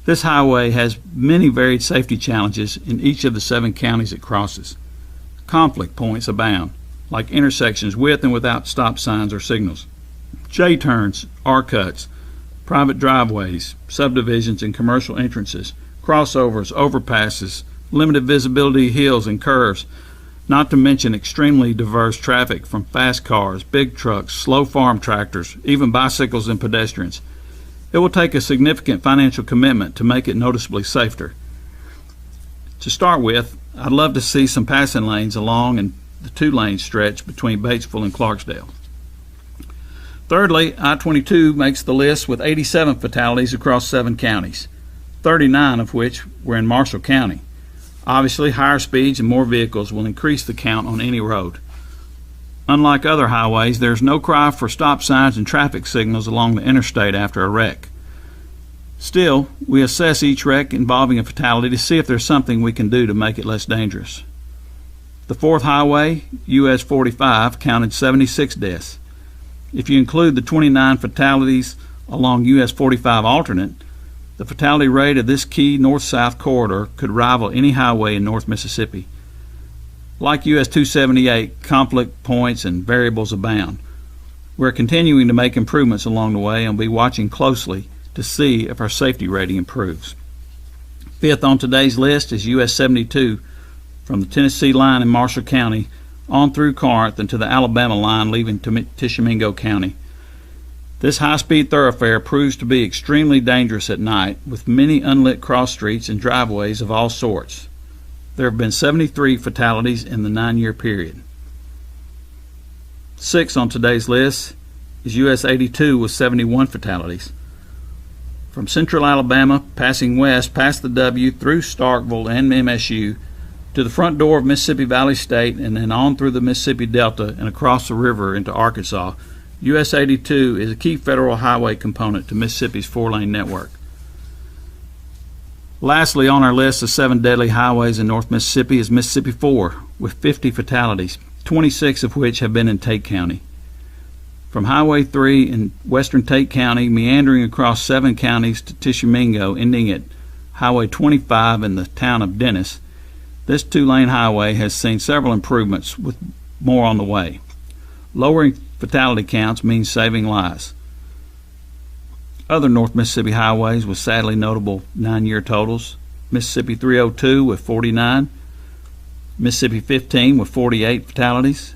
This highway has many varied safety challenges in each of the 7 counties it crosses. Conflict points abound, like intersections with and without stop signs or signals, J-turns, R-cuts, private driveways, subdivisions and commercial entrances, crossovers, overpasses, limited visibility hills and curves, not to mention extremely diverse traffic from fast cars, big trucks, slow farm tractors, even bicycles and pedestrians. It will take a significant financial commitment to make it noticeably safer. To start with, I'd love to see some passing lanes along and the 2-lane stretch between Batesville and Clarksdale. Thirdly, I-22 makes the list with 87 fatalities across 7 counties, 39 of which were in Marshall County. Obviously, higher speeds and more vehicles will increase the count on any road. Unlike other highways, there's no cry for stop signs and traffic signals along the interstate after a wreck. Still, we assess each wreck involving a fatality to see if there's something we can do to make it less dangerous. The 4th highway, US 45, counted 76 deaths. If you include the 29 fatalities along US 45 alternate, the fatality rate of this key north-south corridor could rival any highway in North Mississippi. Like US 278, conflict points and variables abound. We're continuing to make improvements along the way and will be watching closely to see if our safety rating improves. 5th on today's list is US 72 from the Tennessee line in Marshall County on through Corinth and to the Alabama line leaving Tishomingo County. This high-speed thoroughfare proves to be extremely dangerous at night with many unlit cross streets and driveways of all sorts. There have been 73 fatalities in the 9-year period. 6th on today's list is US 82 with 71 fatalities. From central Alabama, passing west past the W through Starkville and MSU to the front door of Mississippi Valley State and then on through the Mississippi Delta and across the river into Arkansas, US 82 is a key federal highway component to Mississippi's 4-lane network. Lastly on our list of 7 deadly highways in North Mississippi is Mississippi 4 with 50 fatalities, 26 of which have been in Tate County. From Highway 3 in western Tate County, meandering across 7 counties to Tishomingo, ending at Highway 25 in the town of Dennis, this 2-lane highway has seen several improvements with more on the way. Lowering fatality counts means saving lives. Other North Mississippi highways with sadly notable 9-year totals: Mississippi 302 with 49, Mississippi 15 with 48 fatalities,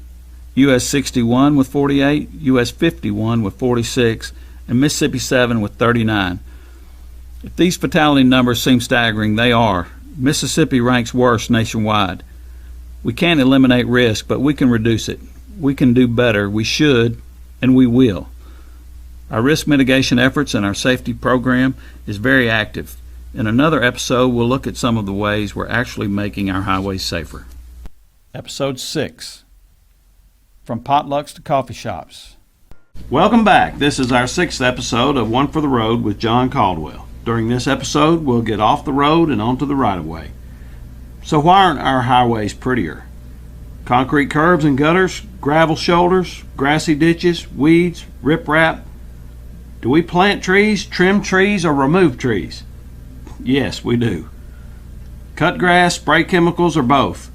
US 61 with 48, US 51 with 46, and Mississippi 7 with 39. If these fatality numbers seem staggering, they are. Mississippi ranks worst nationwide. We can't eliminate risk, but we can reduce it. We can do better, we should, and we will. Our risk mitigation efforts and our safety program is very active. In another episode, we'll look at some of the ways we're actually making our highways safer. Episode 6, From Potlucks to Coffee Shops. Welcome back. This is our 6th episode of One for the Road with John Caldwell. During this episode, we'll get off the road and onto the right-of-way. So why aren't our highways prettier? Concrete curbs and gutters, gravel shoulders, grassy ditches, weeds, riprap. Do we plant trees, trim trees, or remove trees? Yes, we do. Cut grass, spray chemicals, or both.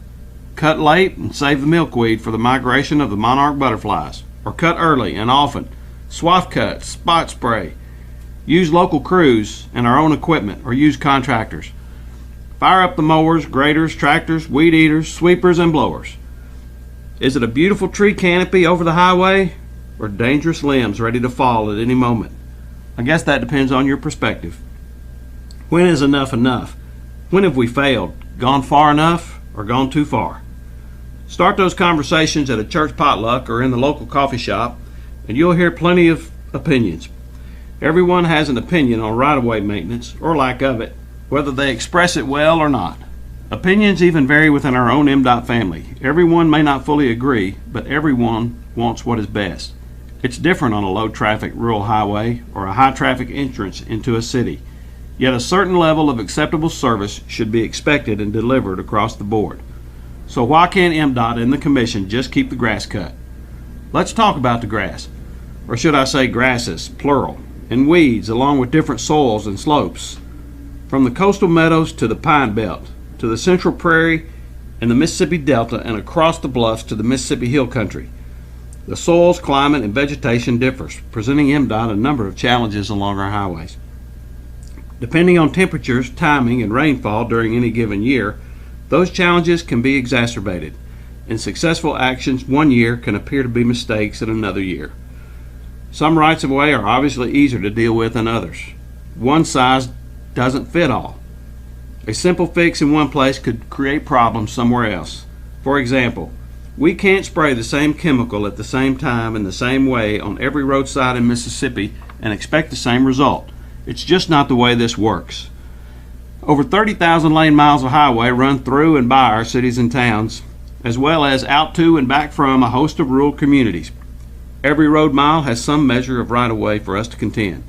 Cut late and save the milkweed for the migration of the monarch butterflies. Or cut early and often. Swath cut, spot spray. Use local crews and our own equipment, or use contractors. Fire up the mowers, graders, tractors, weed eaters, sweepers, and blowers. Is it a beautiful tree canopy over the highway or dangerous limbs ready to fall at any moment? I guess that depends on your perspective. When is enough enough? When have we failed? Gone far enough or gone too far? Start those conversations at a church potluck or in the local coffee shop, and you'll hear plenty of opinions. Everyone has an opinion on right-of-way maintenance or lack of it, whether they express it well or not. Opinions even vary within our own MDOT family. Everyone may not fully agree, but everyone wants what is best. It's different on a low-traffic rural highway or a high-traffic entrance into a city. Yet a certain level of acceptable service should be expected and delivered across the board. So why can't MDOT and the Commission just keep the grass cut? Let's talk about the grass, or should I say grasses, plural, and weeds along with different soils and slopes. From the coastal meadows to the pine belt, to the central prairie and the Mississippi Delta, and across the bluffs to the Mississippi Hill Country. The soils, climate, and vegetation differs, presenting MDOT a number of challenges along our highways. Depending on temperatures, timing, and rainfall during any given year, those challenges can be exacerbated, and successful actions one year can appear to be mistakes in another year. Some rights-of-way are obviously easier to deal with than others. One size doesn't fit all. A simple fix in one place could create problems somewhere else. For example, we can't spray the same chemical at the same time in the same way on every roadside in Mississippi and expect the same result. It's just not the way this works. Over 30,000 lane miles of highway run through and by our cities and towns, as well as out to and back from a host of rural communities. Every road mile has some measure of right-of-way for us to contend.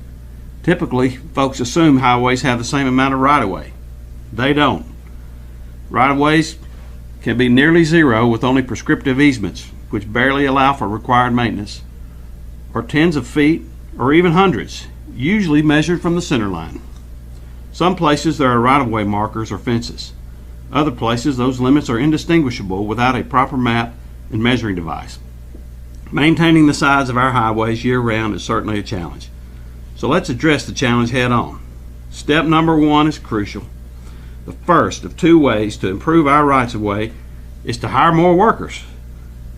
Typically, folks assume highways have the same amount of right-of-way. They don't. Right-of-ways can be nearly zero with only prescriptive easements, which barely allow for required maintenance, or tens of feet, or even hundreds, usually measured from the center line. Some places there are right-of-way markers or fences. Other places those limits are indistinguishable without a proper map and measuring device. Maintaining the sides of our highways year-round is certainly a challenge. So let's address the challenge head-on. Step number one is crucial. The first of two ways to improve our rights-of-way is to hire more workers.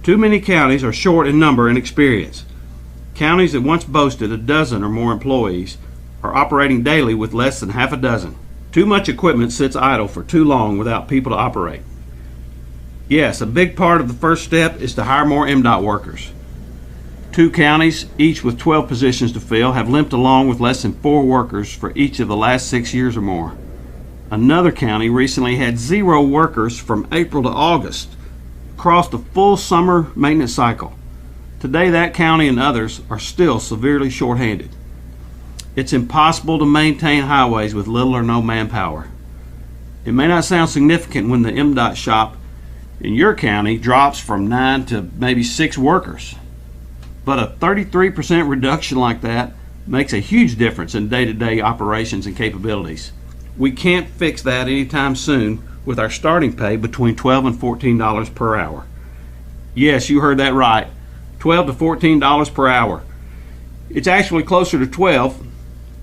Too many counties are short in number and experience. Counties that once boasted a dozen or more employees are operating daily with less than half a dozen. Too much equipment sits idle for too long without people to operate. Yes, a big part of the first step is to hire more MDOT workers. 2 counties, each with 12 positions to fill, have limped along with less than 4 workers for each of the last 6 years or more. Another county recently had 0 workers from April to August across the full summer maintenance cycle. Today, that county and others are still severely short-handed. It's impossible to maintain highways with little or no manpower. It may not sound significant when the MDOT shop in your county drops from 9 to maybe 6 workers. But a 33% reduction like that makes a huge difference in day-to-day operations and capabilities. We can't fix that anytime soon with our starting pay between $12 and $14 per hour. Yes, you heard that right, $12 to $14 per hour. It's actually closer to 12,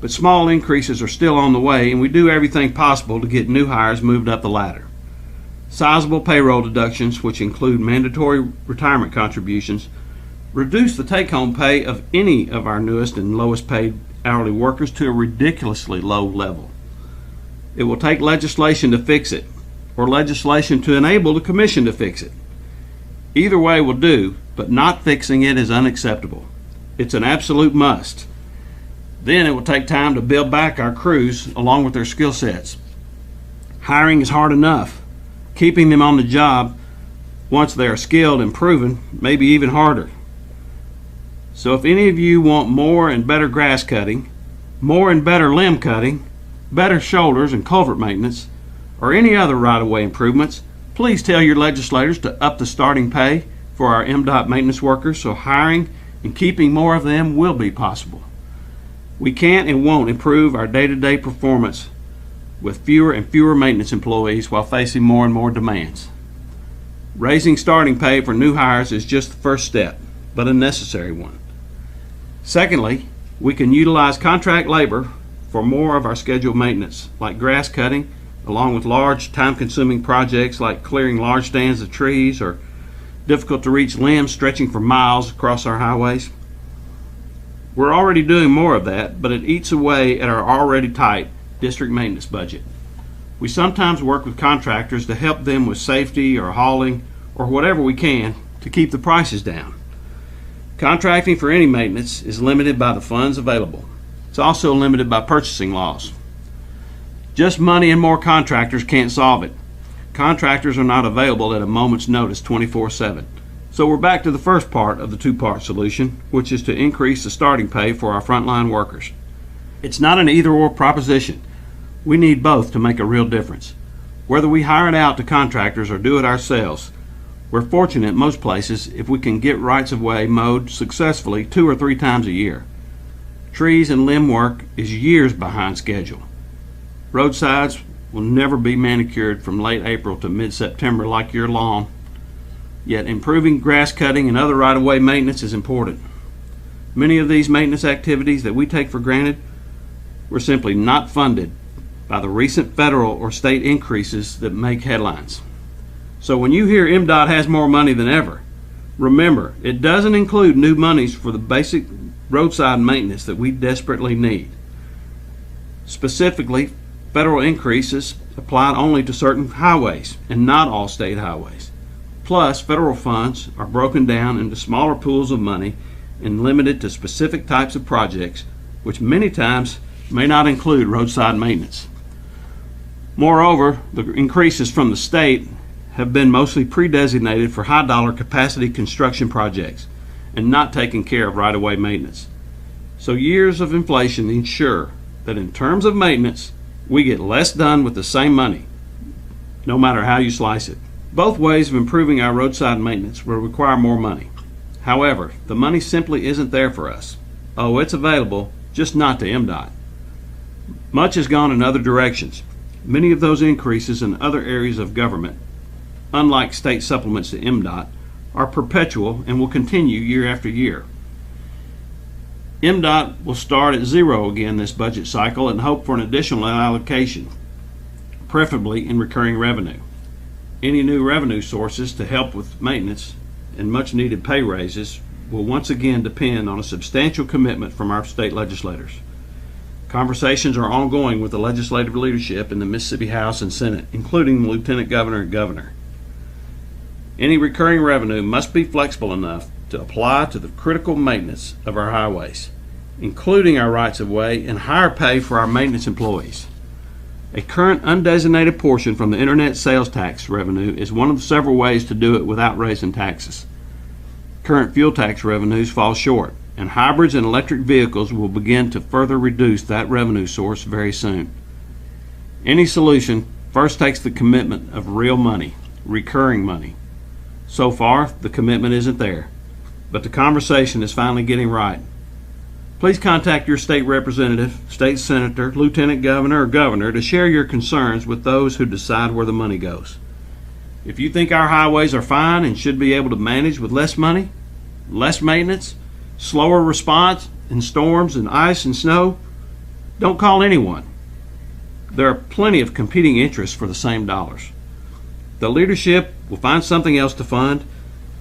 but small increases are still on the way, and we do everything possible to get new hires moved up the ladder. Sizable payroll deductions, which include mandatory retirement contributions, reduce the take-home pay of any of our newest and lowest paid hourly workers to a ridiculously low level. It will take legislation to fix it, or legislation to enable the Commission to fix it. Either way will do, but not fixing it is unacceptable. It's an absolute must. Then it will take time to build back our crews along with their skill sets. Hiring is hard enough. Keeping them on the job once they are skilled and proven may be even harder. So if any of you want more and better grass cutting, more and better limb cutting, better shoulders and culvert maintenance, or any other right-of-way improvements, please tell your legislators to up the starting pay for our MDOT maintenance workers so hiring and keeping more of them will be possible. We can't and won't improve our day-to-day performance with fewer and fewer maintenance employees while facing more and more demands. Raising starting pay for new hires is just the first step, but a necessary one. Secondly, we can utilize contract labor for more of our scheduled maintenance, like grass cutting, along with large, time-consuming projects like clearing large stands of trees or difficult-to-reach limbs stretching for miles across our highways. We're already doing more of that, but it eats away at our already tight district maintenance budget. We sometimes work with contractors to help them with safety or hauling or whatever we can to keep the prices down. Contracting for any maintenance is limited by the funds available. It's also limited by purchasing laws. Just money and more contractors can't solve it. Contractors are not available at a moment's notice 24/7. So we're back to the first part of the two-part solution, which is to increase the starting pay for our frontline workers. It's not an either-or proposition. We need both to make a real difference. Whether we hire it out to contractors or do it ourselves, we're fortunate in most places if we can get rights of way mowed successfully 2 or 3 times a year. Trees and limb work is years behind schedule. Roadsides will never be manicured from late April to mid-September like your lawn. Yet improving grass cutting and other right-of-way maintenance is important. Many of these maintenance activities that we take for granted were simply not funded by the recent federal or state increases that make headlines. So when you hear MDOT has more money than ever, remember it doesn't include new monies for the basic roadside maintenance that we desperately need. Specifically, federal increases apply only to certain highways and not all state highways. Plus, federal funds are broken down into smaller pools of money and limited to specific types of projects, which many times may not include roadside maintenance. Moreover, the increases from the state have been mostly pre-designated for high-dollar capacity construction projects and not taking care of right-of-way maintenance. So years of inflation ensure that in terms of maintenance, we get less done with the same money, no matter how you slice it. Both ways of improving our roadside maintenance will require more money. However, the money simply isn't there for us. Oh, it's available, just not to MDOT. Much has gone in other directions. Many of those increases in other areas of government, unlike state supplements to MDOT, are perpetual and will continue year after year. MDOT will start at zero again this budget cycle and hope for an additional allocation, preferably in recurring revenue. Any new revenue sources to help with maintenance and much needed pay raises will once again depend on a substantial commitment from our state legislators. Conversations are ongoing with the legislative leadership in the Mississippi House and Senate, including the Lieutenant Governor and Governor. Any recurring revenue must be flexible enough to apply to the critical maintenance of our highways, including our rights of way and higher pay for our maintenance employees. A current undesignated portion from the internet sales tax revenue is one of several ways to do it without raising taxes. Current fuel tax revenues fall short, and hybrids and electric vehicles will begin to further reduce that revenue source very soon. Any solution first takes the commitment of real money, recurring money. So far, the commitment isn't there, but the conversation is finally getting right. Please contact your state representative, state senator, lieutenant governor, or governor to share your concerns with those who decide where the money goes. If you think our highways are fine and should be able to manage with less money, less maintenance, slower response in storms and ice and snow, don't call anyone. There are plenty of competing interests for the same dollars. The leadership will find something else to fund,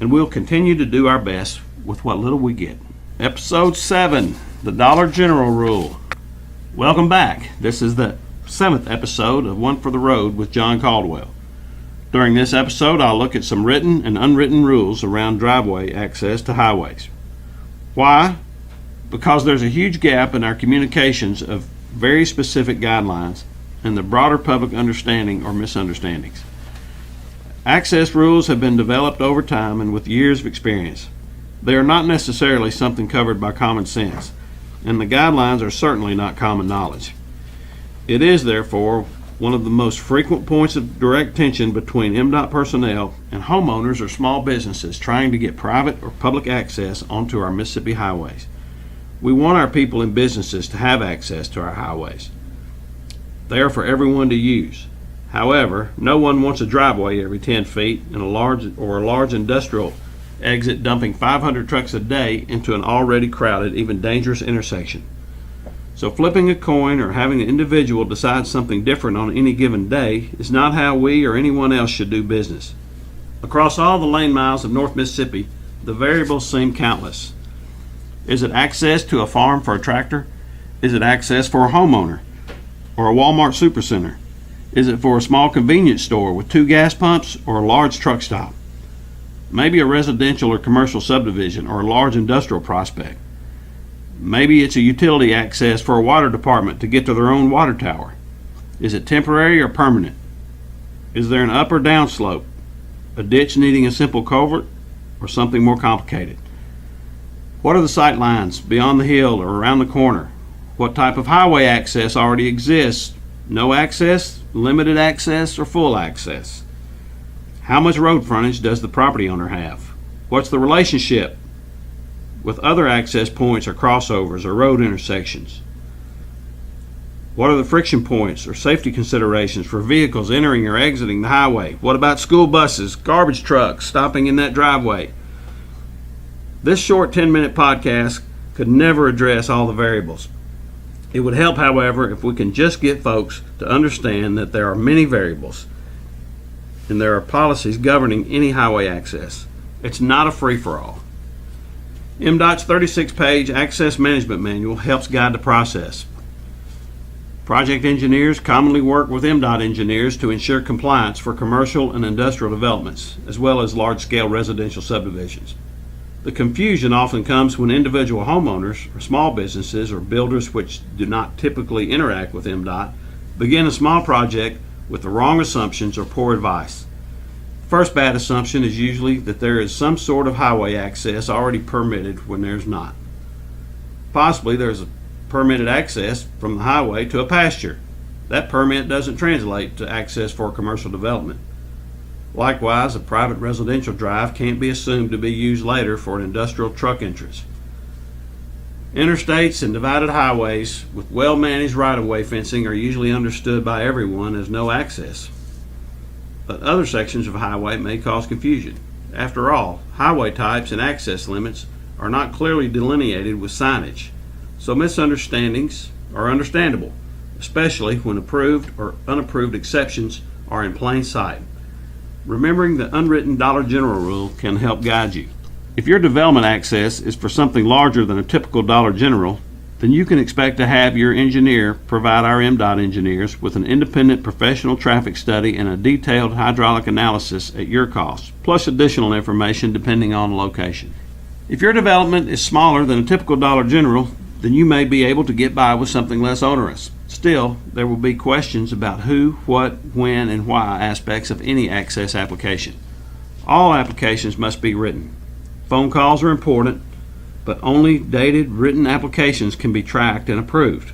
and we'll continue to do our best with what little we get. Episode 7, the Dollar General Rule. Welcome back. This is the 7th episode of One for the Road with John Caldwell. During this episode, I'll look at some written and unwritten rules around driveway access to highways. Why? Because there's a huge gap in our communications of very specific guidelines and the broader public understanding or misunderstandings. Access rules have been developed over time and with years of experience. They are not necessarily something covered by common sense, and the guidelines are certainly not common knowledge. It is, therefore, one of the most frequent points of direct tension between MDOT personnel and homeowners or small businesses trying to get private or public access onto our Mississippi highways. We want our people and businesses to have access to our highways. They are for everyone to use. However, no one wants a driveway every 10 feet and a large industrial exit dumping 500 trucks a day into an already crowded, even dangerous intersection. So flipping a coin or having an individual decide something different on any given day is not how we or anyone else should do business. Across all the lane miles of North Mississippi, the variables seem countless. Is it access to a farm for a tractor? Is it access for a homeowner or a Walmart supercenter? Is it for a small convenience store with 2 gas pumps or a large truck stop? Maybe a residential or commercial subdivision or a large industrial prospect. Maybe it's a utility access for a water department to get to their own water tower. Is it temporary or permanent? Is there an up or down slope? A ditch needing a simple culvert or something more complicated? What are the sight lines beyond the hill or around the corner? What type of highway access already exists? No access, limited access, or full access? How much road frontage does the property owner have? What's the relationship with other access points or crossovers or road intersections? What are the friction points or safety considerations for vehicles entering or exiting the highway? What about school buses, garbage trucks stopping in that driveway? This short 10-minute podcast could never address all the variables. It would help, however, if we can just get folks to understand that there are many variables and there are policies governing any highway access. It's not a free-for-all. MDOT's 36-page Access Management Manual helps guide the process. Project engineers commonly work with MDOT engineers to ensure compliance for commercial and industrial developments, as well as large-scale residential subdivisions. The confusion often comes when individual homeowners or small businesses or builders which do not typically interact with MDOT begin a small project with the wrong assumptions or poor advice. First bad assumption is usually that there is some sort of highway access already permitted when there's not. Possibly there's a permitted access from the highway to a pasture. That permit doesn't translate to access for commercial development. Likewise, a private residential drive can't be assumed to be used later for an industrial truck entrance. Interstates and divided highways with well-managed right-of-way fencing are usually understood by everyone as no access. But other sections of highway may cause confusion. After all, highway types and access limits are not clearly delineated with signage, so misunderstandings are understandable, especially when approved or unapproved exceptions are in plain sight. Remembering the unwritten Dollar General rule can help guide you. If your development access is for something larger than a typical Dollar General, then you can expect to have your engineer provide our MDOT engineers with an independent professional traffic study and a detailed hydraulic analysis at your cost, plus additional information depending on the location. If your development is smaller than a typical Dollar General, then you may be able to get by with something less onerous. Still, there will be questions about who, what, when, and why aspects of any access application. All applications must be written. Phone calls are important, but only dated written applications can be tracked and approved.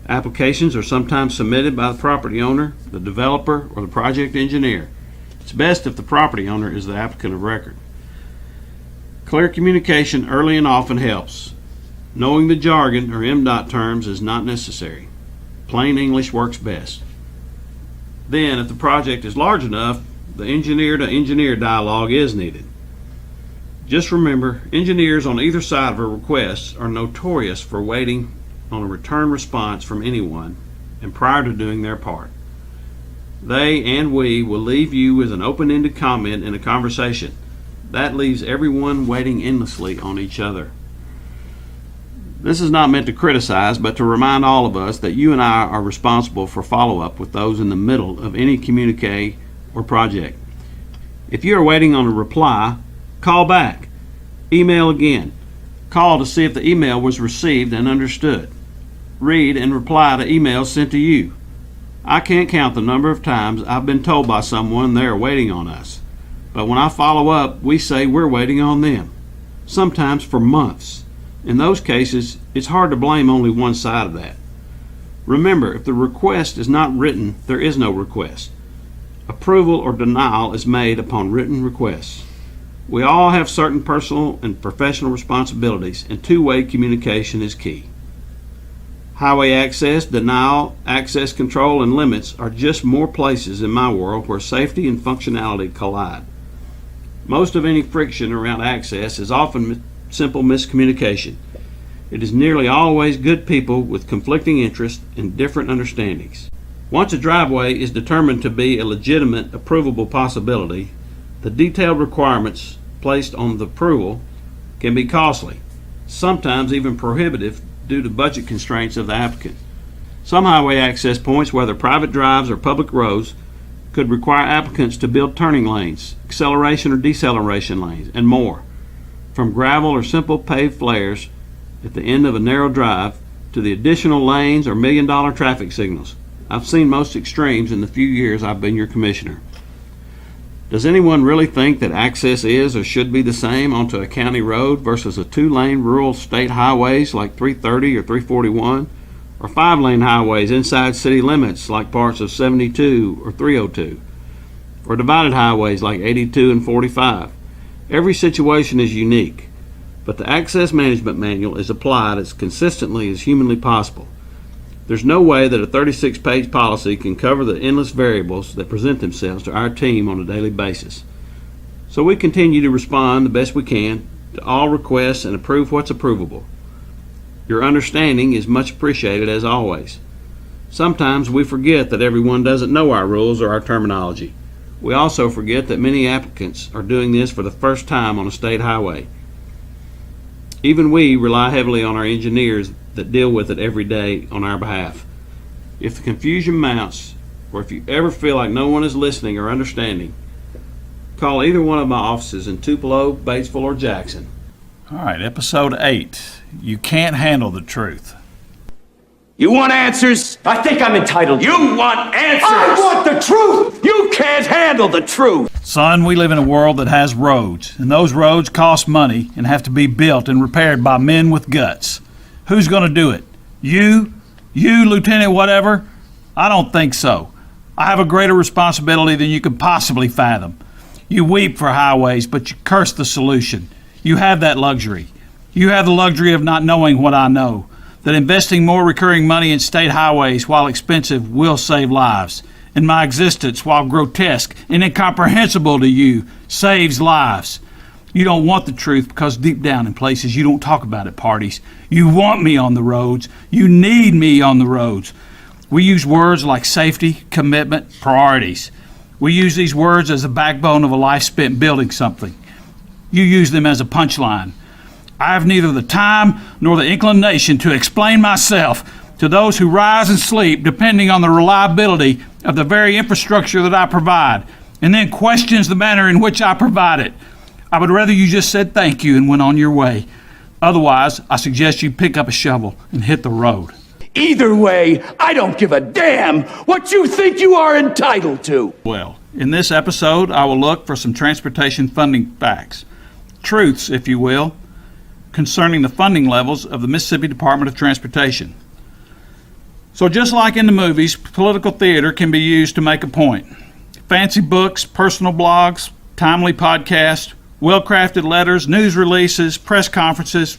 Applications are sometimes submitted by the property owner, the developer, or the project engineer. It's best if the property owner is the applicant of record. Clear communication early and often helps. Knowing the jargon or MDOT terms is not necessary. Plain English works best. Then, if the project is large enough, the engineer-to-engineer dialogue is needed. Just remember, engineers on either side of a request are notorious for waiting on a return response from anyone and prior to doing their part. They and we will leave you with an open-ended comment in a conversation. That leaves everyone waiting endlessly on each other. This is not meant to criticize, but to remind all of us that you and I are responsible for follow-up with those in the middle of any communique or project. If you are waiting on a reply, call back. Email again. Call to see if the email was received and understood. Read and reply to emails sent to you. I can't count the number of times I've been told by someone they are waiting on us. But when I follow up, we say we're waiting on them, sometimes for months. In those cases, it's hard to blame only one side of that. Remember, if the request is not written, there is no request. Approval or denial is made upon written requests. We all have certain personal and professional responsibilities, and two-way communication is key. Highway access, denial, access control, and limits are just more places in my world where safety and functionality collide. Most of any friction around access is often simple miscommunication. It is nearly always good people with conflicting interests and different understandings. Once a driveway is determined to be a legitimate, approvable possibility, the detailed requirements placed on the approval can be costly, sometimes even prohibitive due to budget constraints of the applicant. Some highway access points, whether private drives or public roads, could require applicants to build turning lanes, acceleration or deceleration lanes, and more, from gravel or simple paved flares at the end of a narrow drive to the additional lanes or million-dollar traffic signals. I've seen most extremes in the few years I've been your commissioner. Does anyone really think that access is or should be the same onto a county road versus a 2-lane rural state highways like 330 or 341, or 5-lane highways inside city limits like parts of 72 or 302, or divided highways like 82 and 45? Every situation is unique, but the Access Management Manual is applied as consistently as humanly possible. There's no way that a 36-page policy can cover the endless variables that present themselves to our team on a daily basis. So we continue to respond the best we can to all requests and approve what's approvable. Your understanding is much appreciated as always. Sometimes we forget that everyone doesn't know our rules or our terminology. We also forget that many applicants are doing this for the first time on a state highway. Even we rely heavily on our engineers that deal with it every day on our behalf. If the confusion mounts, or if you ever feel like no one is listening or understanding, call either one of my offices in Tupelo, Batesville, or Jackson. All right, episode 8. You can't handle the truth. You want answers? I think I'm entitled. You want answers? I want the truth! You can't handle the truth! Son, we live in a world that has roads, and those roads cost money and have to be built and repaired by men with guts. Who's going to do it? You, Lieutenant whatever? I don't think so. I have a greater responsibility than you can possibly fathom. You weep for highways, but you curse the solution. You have that luxury. You have the luxury of not knowing what I know, that investing more recurring money in state highways, while expensive, will save lives. And my existence, while grotesque and incomprehensible to you, saves lives. You don't want the truth because deep down in places you don't talk about at parties. You want me on the roads. You need me on the roads. We use words like safety, commitment, priorities. We use these words as the backbone of a life spent building something. You use them as a punchline. I have neither the time nor the inclination to explain myself to those who rise and sleep depending on the reliability of the very infrastructure that I provide, and then questions the manner in which I provide it. I would rather you just said thank you and went on your way. Otherwise, I suggest you pick up a shovel and hit the road. Either way, I don't give a damn what you think you are entitled to. Well, in this episode, I will look for some transportation funding facts, truths, if you will, concerning the funding levels of the Mississippi Department of Transportation. So just like in the movies, political theater can be used to make a point. Fancy books, personal blogs, timely podcasts, well-crafted letters, news releases, press conferences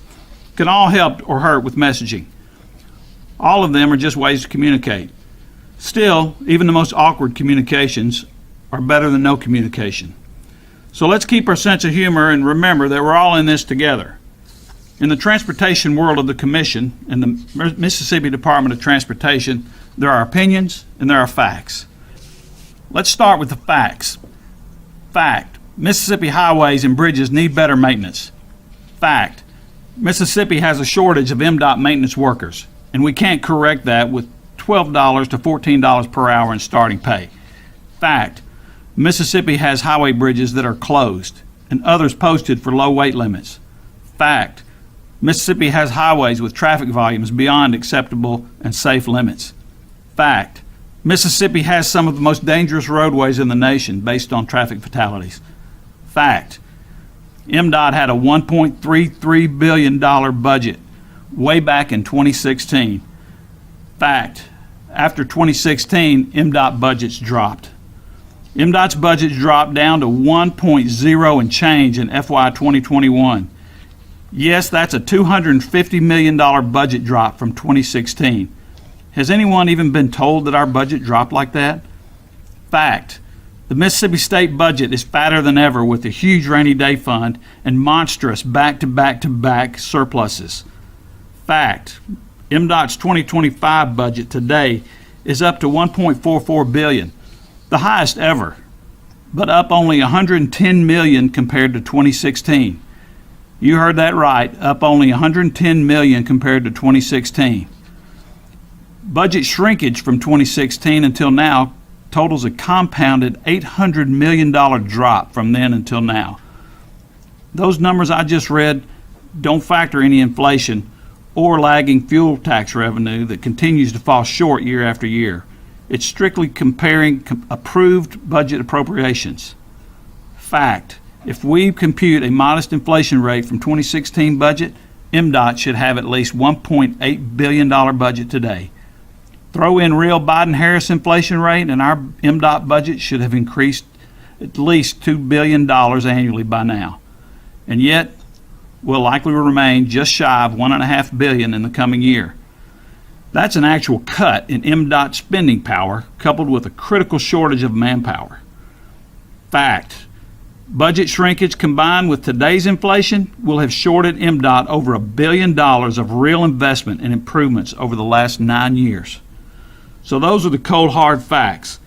can all help or hurt with messaging. All of them are just ways to communicate. Still, even the most awkward communications are better than no communication. So let's keep our sense of humor and remember that we're all in this together. In the transportation world of the Commission and the Mississippi Department of Transportation, there are opinions and there are facts. Let's start with the facts. Fact: Mississippi highways and bridges need better maintenance. Fact: Mississippi has a shortage of MDOT maintenance workers, and we can't correct that with $12 to $14 per hour in starting pay. Fact: Mississippi has highway bridges that are closed and others posted for low weight limits. Fact: Mississippi has highways with traffic volumes beyond acceptable and safe limits. Fact: Mississippi has some of the most dangerous roadways in the nation based on traffic fatalities. Fact: MDOT had a $1.33 billion budget way back in 2016. Fact: after 2016, MDOT budgets dropped. MDOT's budget dropped down to 1.0 and change in FY 2021. Yes, that's a $250 million budget drop from 2016. Has anyone even been told that our budget dropped like that? Fact: the Mississippi State budget is fatter than ever with a huge rainy day fund and monstrous back-to-back-to-back surpluses. Fact, MDOT's 2025 budget today is up to $1.44 billion, the highest ever, but up only $110 million compared to 2016. You heard that right, up only $110 million compared to 2016. Budget shrinkage from 2016 until now totals a compounded $800 million drop from then until now. Those numbers I just read don't factor any inflation or lagging fuel tax revenue that continues to fall short year after year. It's strictly comparing approved budget appropriations. Fact, if we compute a modest inflation rate from 2016 budget, MDOT should have at least $1.8 billion budget today. Throw in real Biden-Harris inflation rate and our MDOT budget should have increased at least $2 billion annually by now. And yet, will likely remain just shy of $1.5 billion in the coming year. That's an actual cut in MDOT spending power coupled with a critical shortage of manpower. Fact, budget shrinkage combined with today's inflation will have shorted MDOT over $1 billion of real investment and improvements over the last 9 years. So those are the cold hard facts.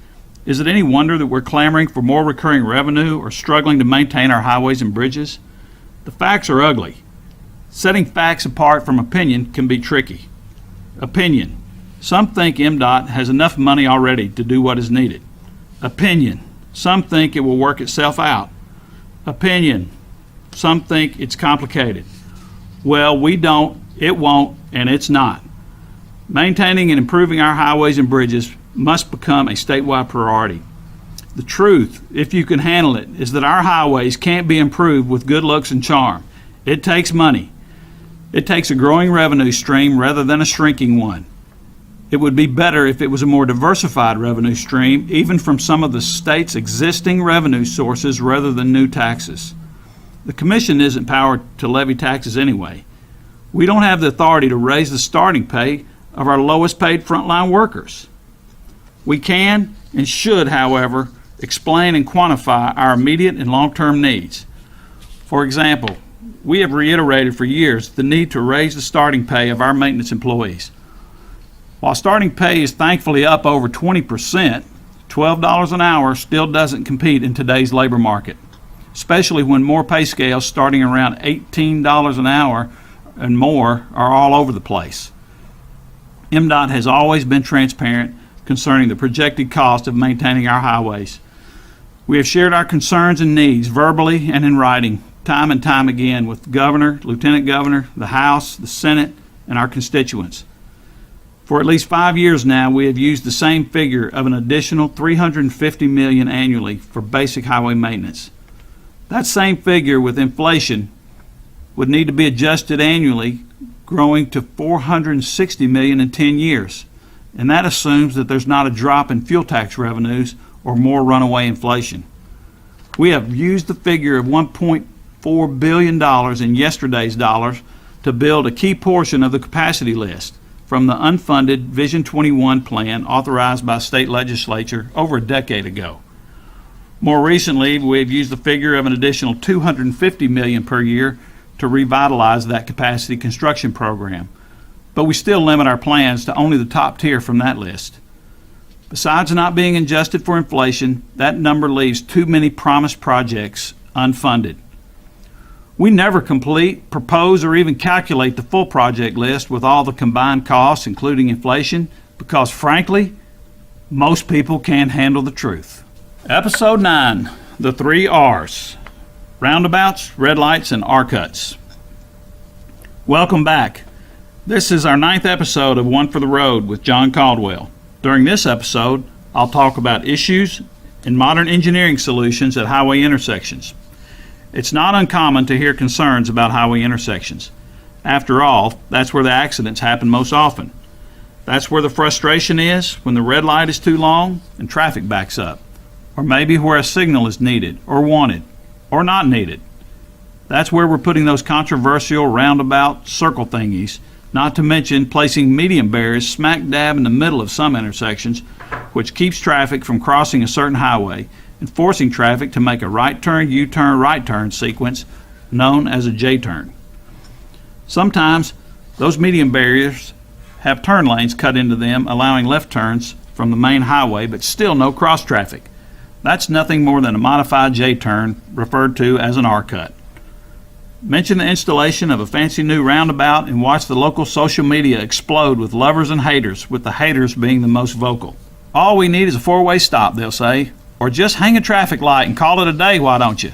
Is it any wonder that we're clamoring for more recurring revenue or struggling to maintain our highways and bridges? The facts are ugly. Setting facts apart from opinion can be tricky. Opinion. Some think MDOT has enough money already to do what is needed. Opinion. Some think it will work itself out. Opinion. Some think it's complicated. Well, we don't, it won't, and it's not. Maintaining and improving our highways and bridges must become a statewide priority. The truth, if you can handle it, is that our highways can't be improved with good looks and charm. It takes money. It takes a growing revenue stream rather than a shrinking one. It would be better if it was a more diversified revenue stream, even from some of the state's existing revenue sources rather than new taxes. The Commission isn't powered to levy taxes anyway. We don't have the authority to raise the starting pay of our lowest paid frontline workers. We can and should, however, explain and quantify our immediate and long-term needs. For example, we have reiterated for years the need to raise the starting pay of our maintenance employees. While starting pay is thankfully up over 20%, $12 an hour still doesn't compete in today's labor market, especially when more pay scales starting around $18 an hour and more are all over the place. MDOT has always been transparent concerning the projected cost of maintaining our highways. We have shared our concerns and needs verbally and in writing time and time again with the Governor, Lieutenant Governor, the House, the Senate, and our constituents. For at least 5 years now, we have used the same figure of an additional $350 million annually for basic highway maintenance. That same figure with inflation would need to be adjusted annually, growing to $460 million in 10 years. And that assumes that there's not a drop in fuel tax revenues or more runaway inflation. We have used the figure of $1.4 billion in yesterday's dollars to build a key portion of the capacity list from the unfunded Vision 21 plan authorized by state legislature over a decade ago. More recently, we have used the figure of an additional $250 million per year to revitalize that capacity construction program, but we still limit our plans to only the top tier from that list. Besides not being adjusted for inflation, that number leaves too many promised projects unfunded. We never complete, propose, or even calculate the full project list with all the combined costs, including inflation, because frankly, most people can't handle the truth. Episode 9, the 3 R's: roundabouts, red lights, and R-cuts. Welcome back. This is our 9th episode of One for the Road with John Caldwell. During this episode, I'll talk about issues and modern engineering solutions at highway intersections. It's not uncommon to hear concerns about highway intersections. After all, that's where the accidents happen most often. That's where the frustration is when the red light is too long and traffic backs up, or maybe where a signal is needed or wanted or not needed. That's where we're putting those controversial roundabout circle thingies, not to mention placing median barriers smack dab in the middle of some intersections, which keeps traffic from crossing a certain highway and forcing traffic to make a right turn, U-turn, right turn sequence known as a J-turn. Sometimes Those median barriers have turn lanes cut into them, allowing left turns from the main highway, but still no cross traffic. That's nothing more than a modified J-turn, referred to as an R-cut. Mention the installation of a fancy new roundabout and watch the local social media explode with lovers and haters, with the haters being the most vocal. All we need is a four-way stop, they'll say, or just hang a traffic light and call it a day, why don't you?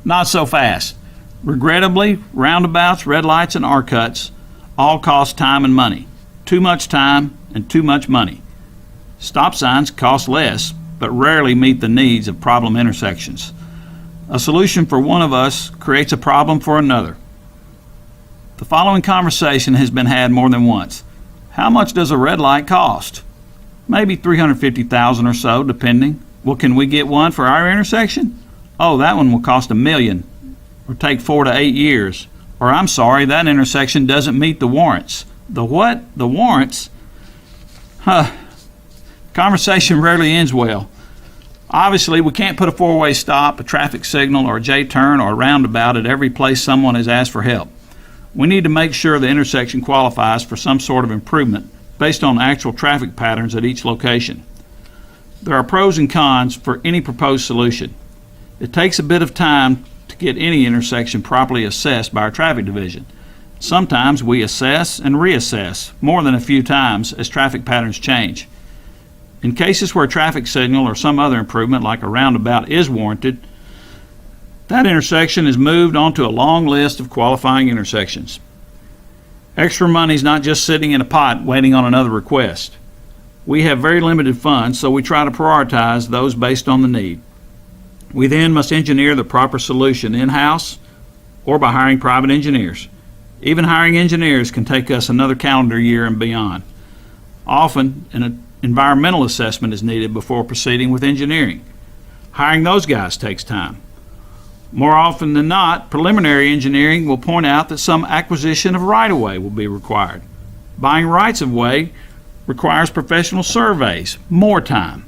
Not so fast. Regrettably, roundabouts, red lights, and R-cuts all cost time and money. Too much time and too much money. Stop signs cost less, but rarely meet the needs of problem intersections. A solution for one of us creates a problem for another. The following conversation has been had more than once. How much does a red light cost? Maybe $350,000 or so, depending. Well, can we get one for our intersection? Oh, that one will cost $1 million, or take 4 to 8 years. Or I'm sorry, that intersection doesn't meet the warrants. The what? The warrants? Conversation rarely ends well. Obviously, we can't put a four-way stop, a traffic signal, or a J-turn or a roundabout at every place someone has asked for help. We need to make sure the intersection qualifies for some sort of improvement based on actual traffic patterns at each location. There are pros and cons for any proposed solution. It takes a bit of time to get any intersection properly assessed by our traffic division. Sometimes we assess and reassess more than a few times as traffic patterns change. In cases where a traffic signal or some other improvement like a roundabout is warranted, that intersection is moved onto a long list of qualifying intersections. Extra money is not just sitting in a pot waiting on another request. We have very limited funds, so we try to prioritize those based on the need. We then must engineer the proper solution in-house or by hiring private engineers. Even hiring engineers can take us another calendar year and beyond. Often, an environmental assessment is needed before proceeding with engineering. Hiring those guys takes time. More often than not, preliminary engineering will point out that some acquisition of right-of-way will be required. Buying rights-of-way requires professional surveys, more time.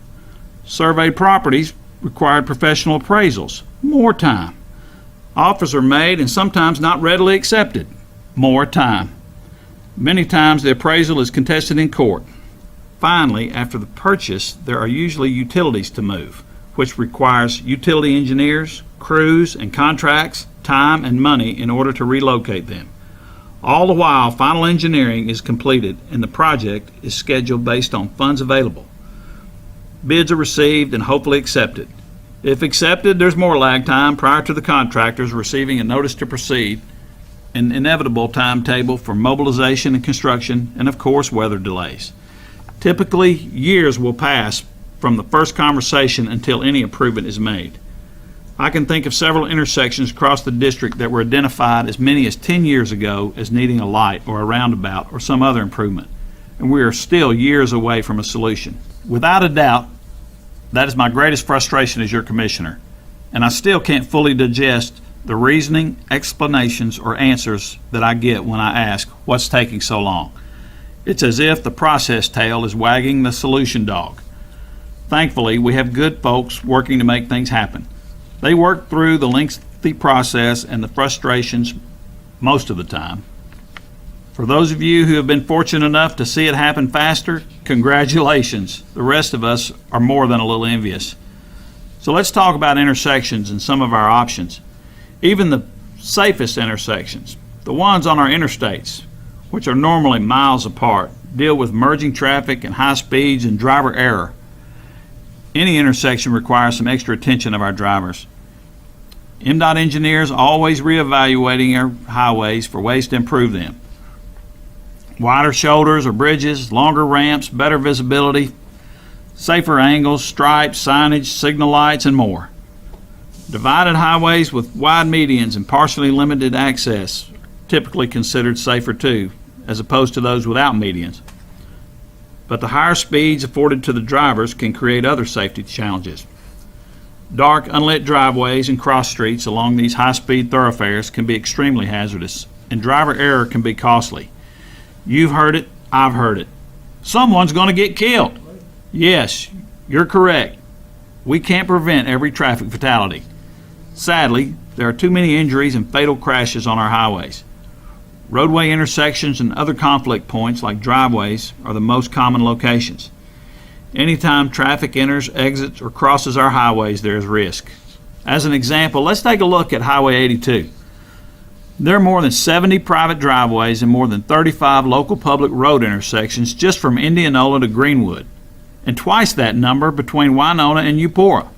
Surveyed properties required professional appraisals, more time. Offers are made and sometimes not readily accepted, more time. Many times the appraisal is contested in court. Finally, after the purchase, there are usually utilities to move, which requires utility engineers, crews, and contracts, time, and money in order to relocate them. All the while, final engineering is completed and the project is scheduled based on funds available. Bids are received and hopefully accepted. If accepted, there's more lag time prior to the contractors receiving a notice to proceed, an inevitable timetable for mobilization and construction, and of course, weather delays. Typically, years will pass from the first conversation until any improvement is made. I can think of several intersections across the district that were identified as many as 10 years ago as needing a light or a roundabout or some other improvement, and we are still years away from a solution. Without a doubt, that is my greatest frustration as your commissioner, and I still can't fully digest the reasoning, explanations, or answers that I get when I ask, what's taking so long? It's as if the process tail is wagging the solution dog. Thankfully, we have good folks working to make things happen. They work through the lengthy process and the frustrations most of the time. For those of you who have been fortunate enough to see it happen faster, congratulations. The rest of us are more than a little envious. So let's talk about intersections and some of our options. Even the safest intersections, the ones on our interstates, which are normally miles apart, deal with merging traffic and high speeds and driver error. Any intersection requires some extra attention of our drivers. MDOT engineers are always reevaluating our highways for ways to improve them. Wider shoulders or bridges, longer ramps, better visibility, safer angles, stripes, signage, signal lights, and more. Divided highways with wide medians and partially limited access, typically considered safer too, as opposed to those without medians. But the higher speeds afforded to the drivers can create other safety challenges. Dark, unlit driveways and cross streets along these high-speed thoroughfares can be extremely hazardous, and driver error can be costly. You've heard it, I've heard it. Someone's going to get killed. Yes, you're correct. We can't prevent every traffic fatality. Sadly, there are too many injuries and fatal crashes on our highways. Roadway intersections and other conflict points like driveways are the most common locations. Anytime traffic enters, exits, or crosses our highways, there is risk. As an example, let's take a look at Highway 82. There are more than 70 private driveways and more than 35 local public road intersections just from Indianola to Greenwood, and twice that number between Winona and Eupora.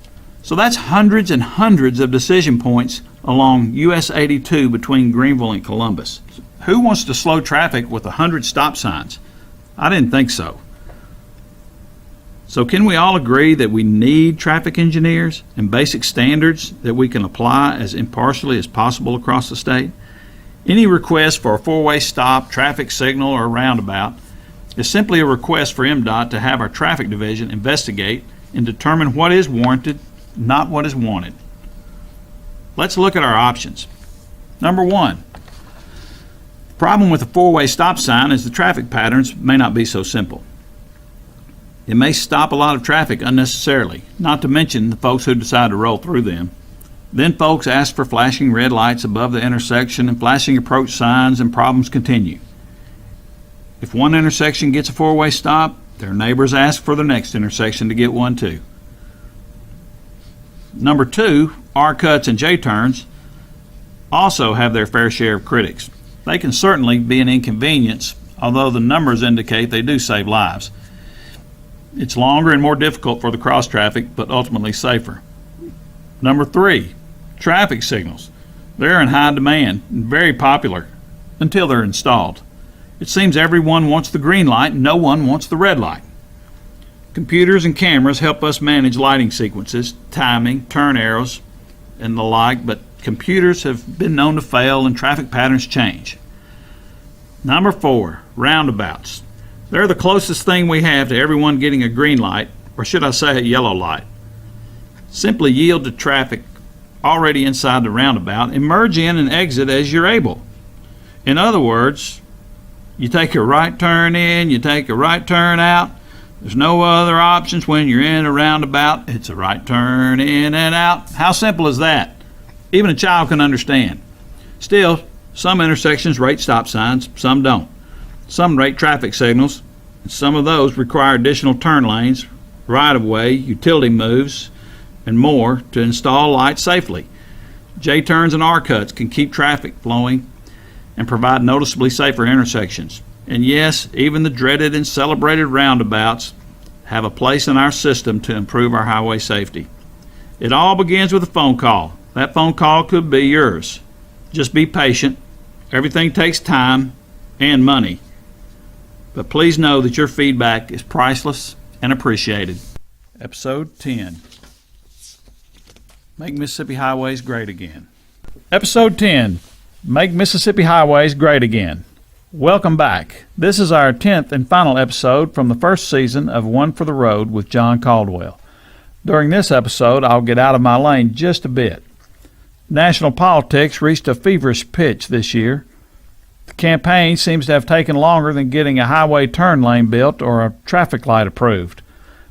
So that's hundreds and hundreds of decision points along US 82 between Greenville and Columbus. Who wants to slow traffic with 100 stop signs? I didn't think so. So can we all agree that we need traffic engineers and basic standards that we can apply as impartially as possible across the state? Any request for a four-way stop, traffic signal, or roundabout is simply a request for MDOT to have our traffic division investigate and determine what is warranted, not what is wanted. Let's look at our options. Number one, the problem with a four-way stop sign is the traffic patterns may not be so simple. It may stop a lot of traffic unnecessarily, not to mention the folks who decide to roll through them. Then folks ask for flashing red lights above the intersection and flashing approach signs, and problems continue. If one intersection gets a four-way stop, their neighbors ask for the next intersection to get one too. Number two, R-cuts and J-turns also have their fair share of critics. They can certainly be an inconvenience, although the numbers indicate they do save lives. It's longer and more difficult for the cross traffic, but ultimately safer. Number three, traffic signals. They're in high demand and very popular until they're installed. It seems everyone wants the green light and no one wants the red light. Computers and cameras help us manage lighting sequences, timing, turn arrows, and the like, but computers have been known to fail and traffic patterns change. Number four, roundabouts. They're the closest thing we have to everyone getting a green light, or should I say a yellow light. Simply yield to traffic already inside the roundabout and merge in and exit as you're able. In other words, you take a right turn in, you take a right turn out. There's no other options when you're in a roundabout. It's a right turn in and out. How simple is that? Even a child can understand. Still, some intersections rate stop signs, some don't. Some rate traffic signals, and some of those require additional turn lanes, right-of-way, utility moves, and more to install lights safely. J-turns and R-cuts can keep traffic flowing and provide noticeably safer intersections. And yes, even the dreaded and celebrated roundabouts have a place in our system to improve our highway safety. It all begins with a phone call. That phone call could be yours. Just be patient. Everything takes time and money. But please know that your feedback is priceless and appreciated. Episode 10. Make Mississippi Highways Great Again. Episode 10. Make Mississippi Highways Great Again. Welcome back. This is our 10th and final episode from the first season of One for the Road with John Caldwell. During this episode, I'll get out of my lane just a bit. National politics reached a feverish pitch this year. The campaign seems to have taken longer than getting a highway turn lane built or a traffic light approved.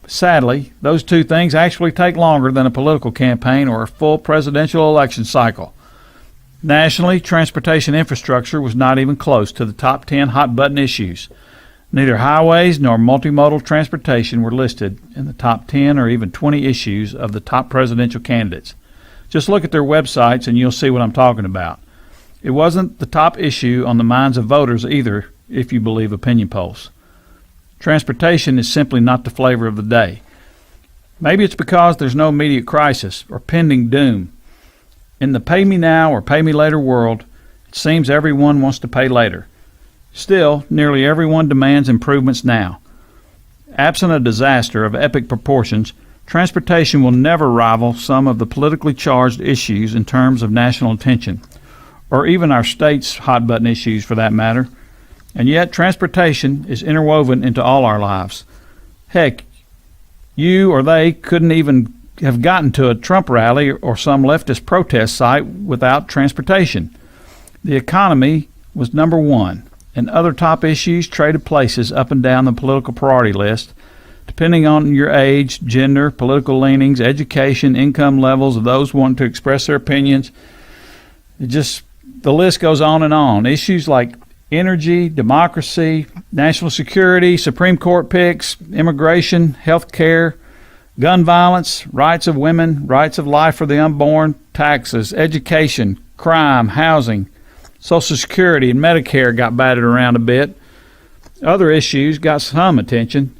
But sadly, those two things actually take longer than a political campaign or a full presidential election cycle. Nationally, transportation infrastructure was not even close to the top 10 hot-button issues. Neither highways nor multimodal transportation were listed in the top 10 or even 20 issues of the top presidential candidates. Just look at their websites and you'll see what I'm talking about. It wasn't the top issue on the minds of voters either, if you believe opinion polls. Transportation is simply not the flavor of the day. Maybe it's because there's no immediate crisis or pending doom. In the pay me now or pay me later world, it seems everyone wants to pay later. Still, nearly everyone demands improvements now. Absent a disaster of epic proportions, transportation will never rival some of the politically charged issues in terms of national attention, or even our state's hot-button issues for that matter. And yet transportation is interwoven into all our lives. Heck, you or they couldn't even have gotten to a Trump rally or some leftist protest site without transportation. The economy was number one, and other top issues traded places up and down the political priority list, depending on your age, gender, political leanings, education, income levels of those wanting to express their opinions. The list goes on and on. Issues like energy, democracy, national security, Supreme Court picks, immigration, health care, gun violence, rights of women, rights of life for the unborn, taxes, education, crime, housing, Social Security, and Medicare got batted around a bit. Other issues got some attention,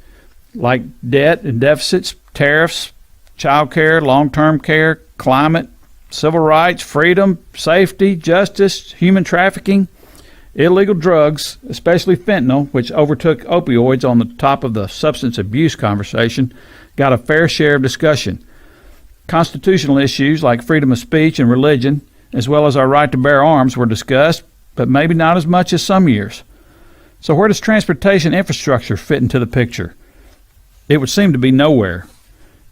like debt and deficits, tariffs, child care, long-term care, climate, civil rights, freedom, safety, justice, human trafficking, illegal drugs, especially fentanyl, which overtook opioids on the top of the substance abuse conversation, got a fair share of discussion. Constitutional issues like freedom of speech and religion, as well as our right to bear arms, were discussed, but maybe not as much as some years. So where does transportation infrastructure fit into the picture? It would seem to be nowhere.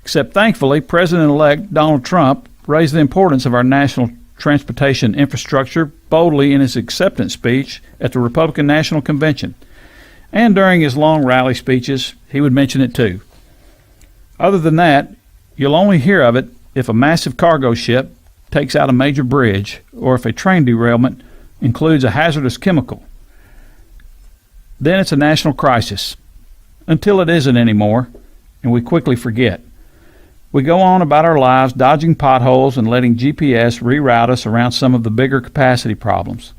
Except thankfully, President-elect Donald Trump raised the importance of our national transportation infrastructure boldly in his acceptance speech at the Republican National Convention. And during his long rally speeches, he would mention it too. Other than that, you'll only hear of it if a massive cargo ship takes out a major bridge or if a train derailment includes a hazardous chemical. Then it's a national crisis, until it isn't anymore, and we quickly forget. We go on about our lives dodging potholes and letting GPS reroute us around some of the bigger capacity problems.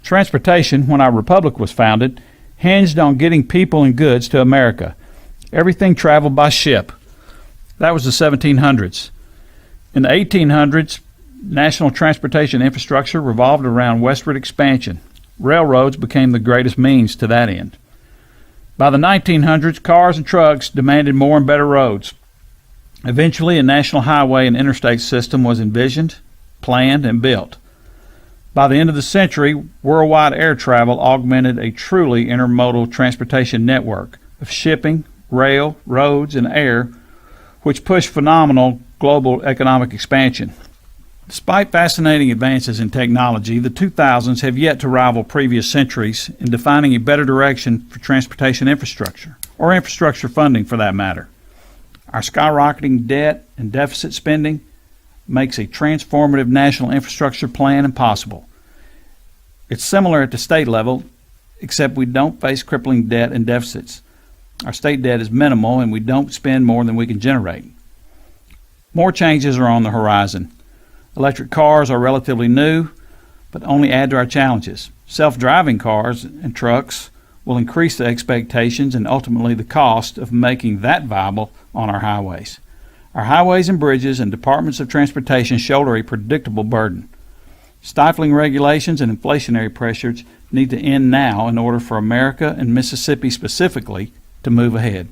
Transportation, when our republic was founded, hinged on getting people and goods to America. Everything traveled by ship. That was the 1700s. In the 1800s, national transportation infrastructure revolved around westward expansion. Railroads became the greatest means to that end. By the 1900s, cars and trucks demanded more and better roads. Eventually, a national highway and interstate system was envisioned, planned, and built. By the end of the century, worldwide air travel augmented a truly intermodal transportation network of shipping, rail, roads, and air, which pushed phenomenal global economic expansion. Despite fascinating advances in technology, the 2000s have yet to rival previous centuries in defining a better direction for transportation infrastructure, or infrastructure funding for that matter. Our skyrocketing debt and deficit spending makes a transformative national infrastructure plan impossible. It's similar at the state level, except we don't face crippling debt and deficits. Our state debt is minimal and we don't spend more than we can generate. More changes are on the horizon. Electric cars are relatively new, but only add to our challenges. Self-driving cars and trucks will increase the expectations and ultimately the cost of making that viable on our highways. Our highways and bridges and departments of transportation shoulder a predictable burden. Stifling regulations and inflationary pressures need to end now in order for America and Mississippi specifically to move ahead.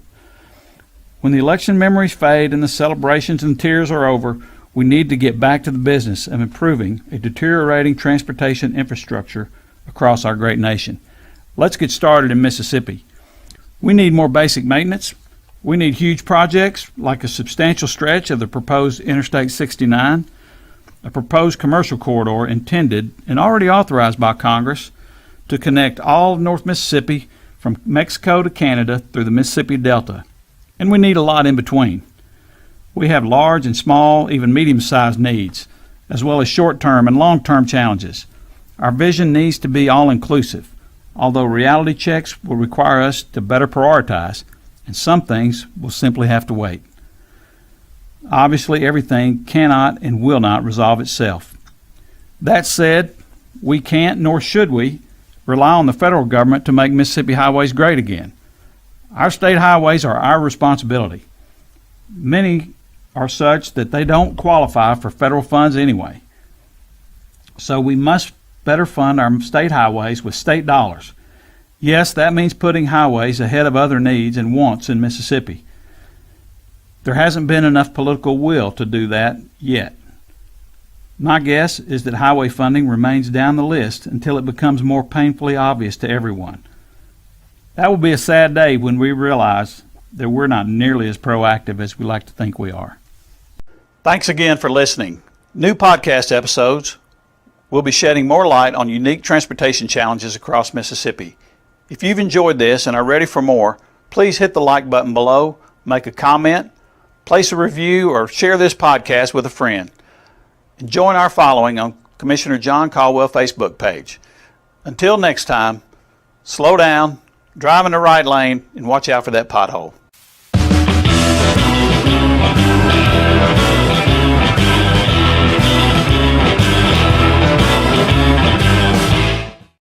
When the election memories fade and the celebrations and tears are over, we need to get back to the business of improving a deteriorating transportation infrastructure across our great nation. Let's get started in Mississippi. We need more basic maintenance. We need huge projects like a substantial stretch of the proposed Interstate 69, a proposed commercial corridor intended and already authorized by Congress to connect all of North Mississippi from Mexico to Canada through the Mississippi Delta. And we need a lot in between. We have large and small, even medium-sized needs, as well as short-term and long-term challenges. Our vision needs to be all-inclusive, although reality checks will require us to better prioritize, and some things will simply have to wait. Obviously, everything cannot and will not resolve itself. That said, we can't, nor should we, rely on the federal government to make Mississippi highways great again. Our state highways are our responsibility. Many are such that they don't qualify for federal funds anyway. So we must better fund our state highways with state dollars. Yes, that means putting highways ahead of other needs and wants in Mississippi. There hasn't been enough political will to do that yet. My guess is that highway funding remains down the list until it becomes more painfully obvious to everyone. That will be a sad day when we realize that we're not nearly as proactive as we like to think we are. Thanks again for listening. New podcast episodes will be shedding more light on unique transportation challenges across Mississippi. If you've enjoyed this and are ready for more, please hit the like button below, make a comment, place a review, or share this podcast with a friend. And join our following on Commissioner John Caldwell Facebook page. Until next time, slow down, drive in the right lane, and watch out for that pothole.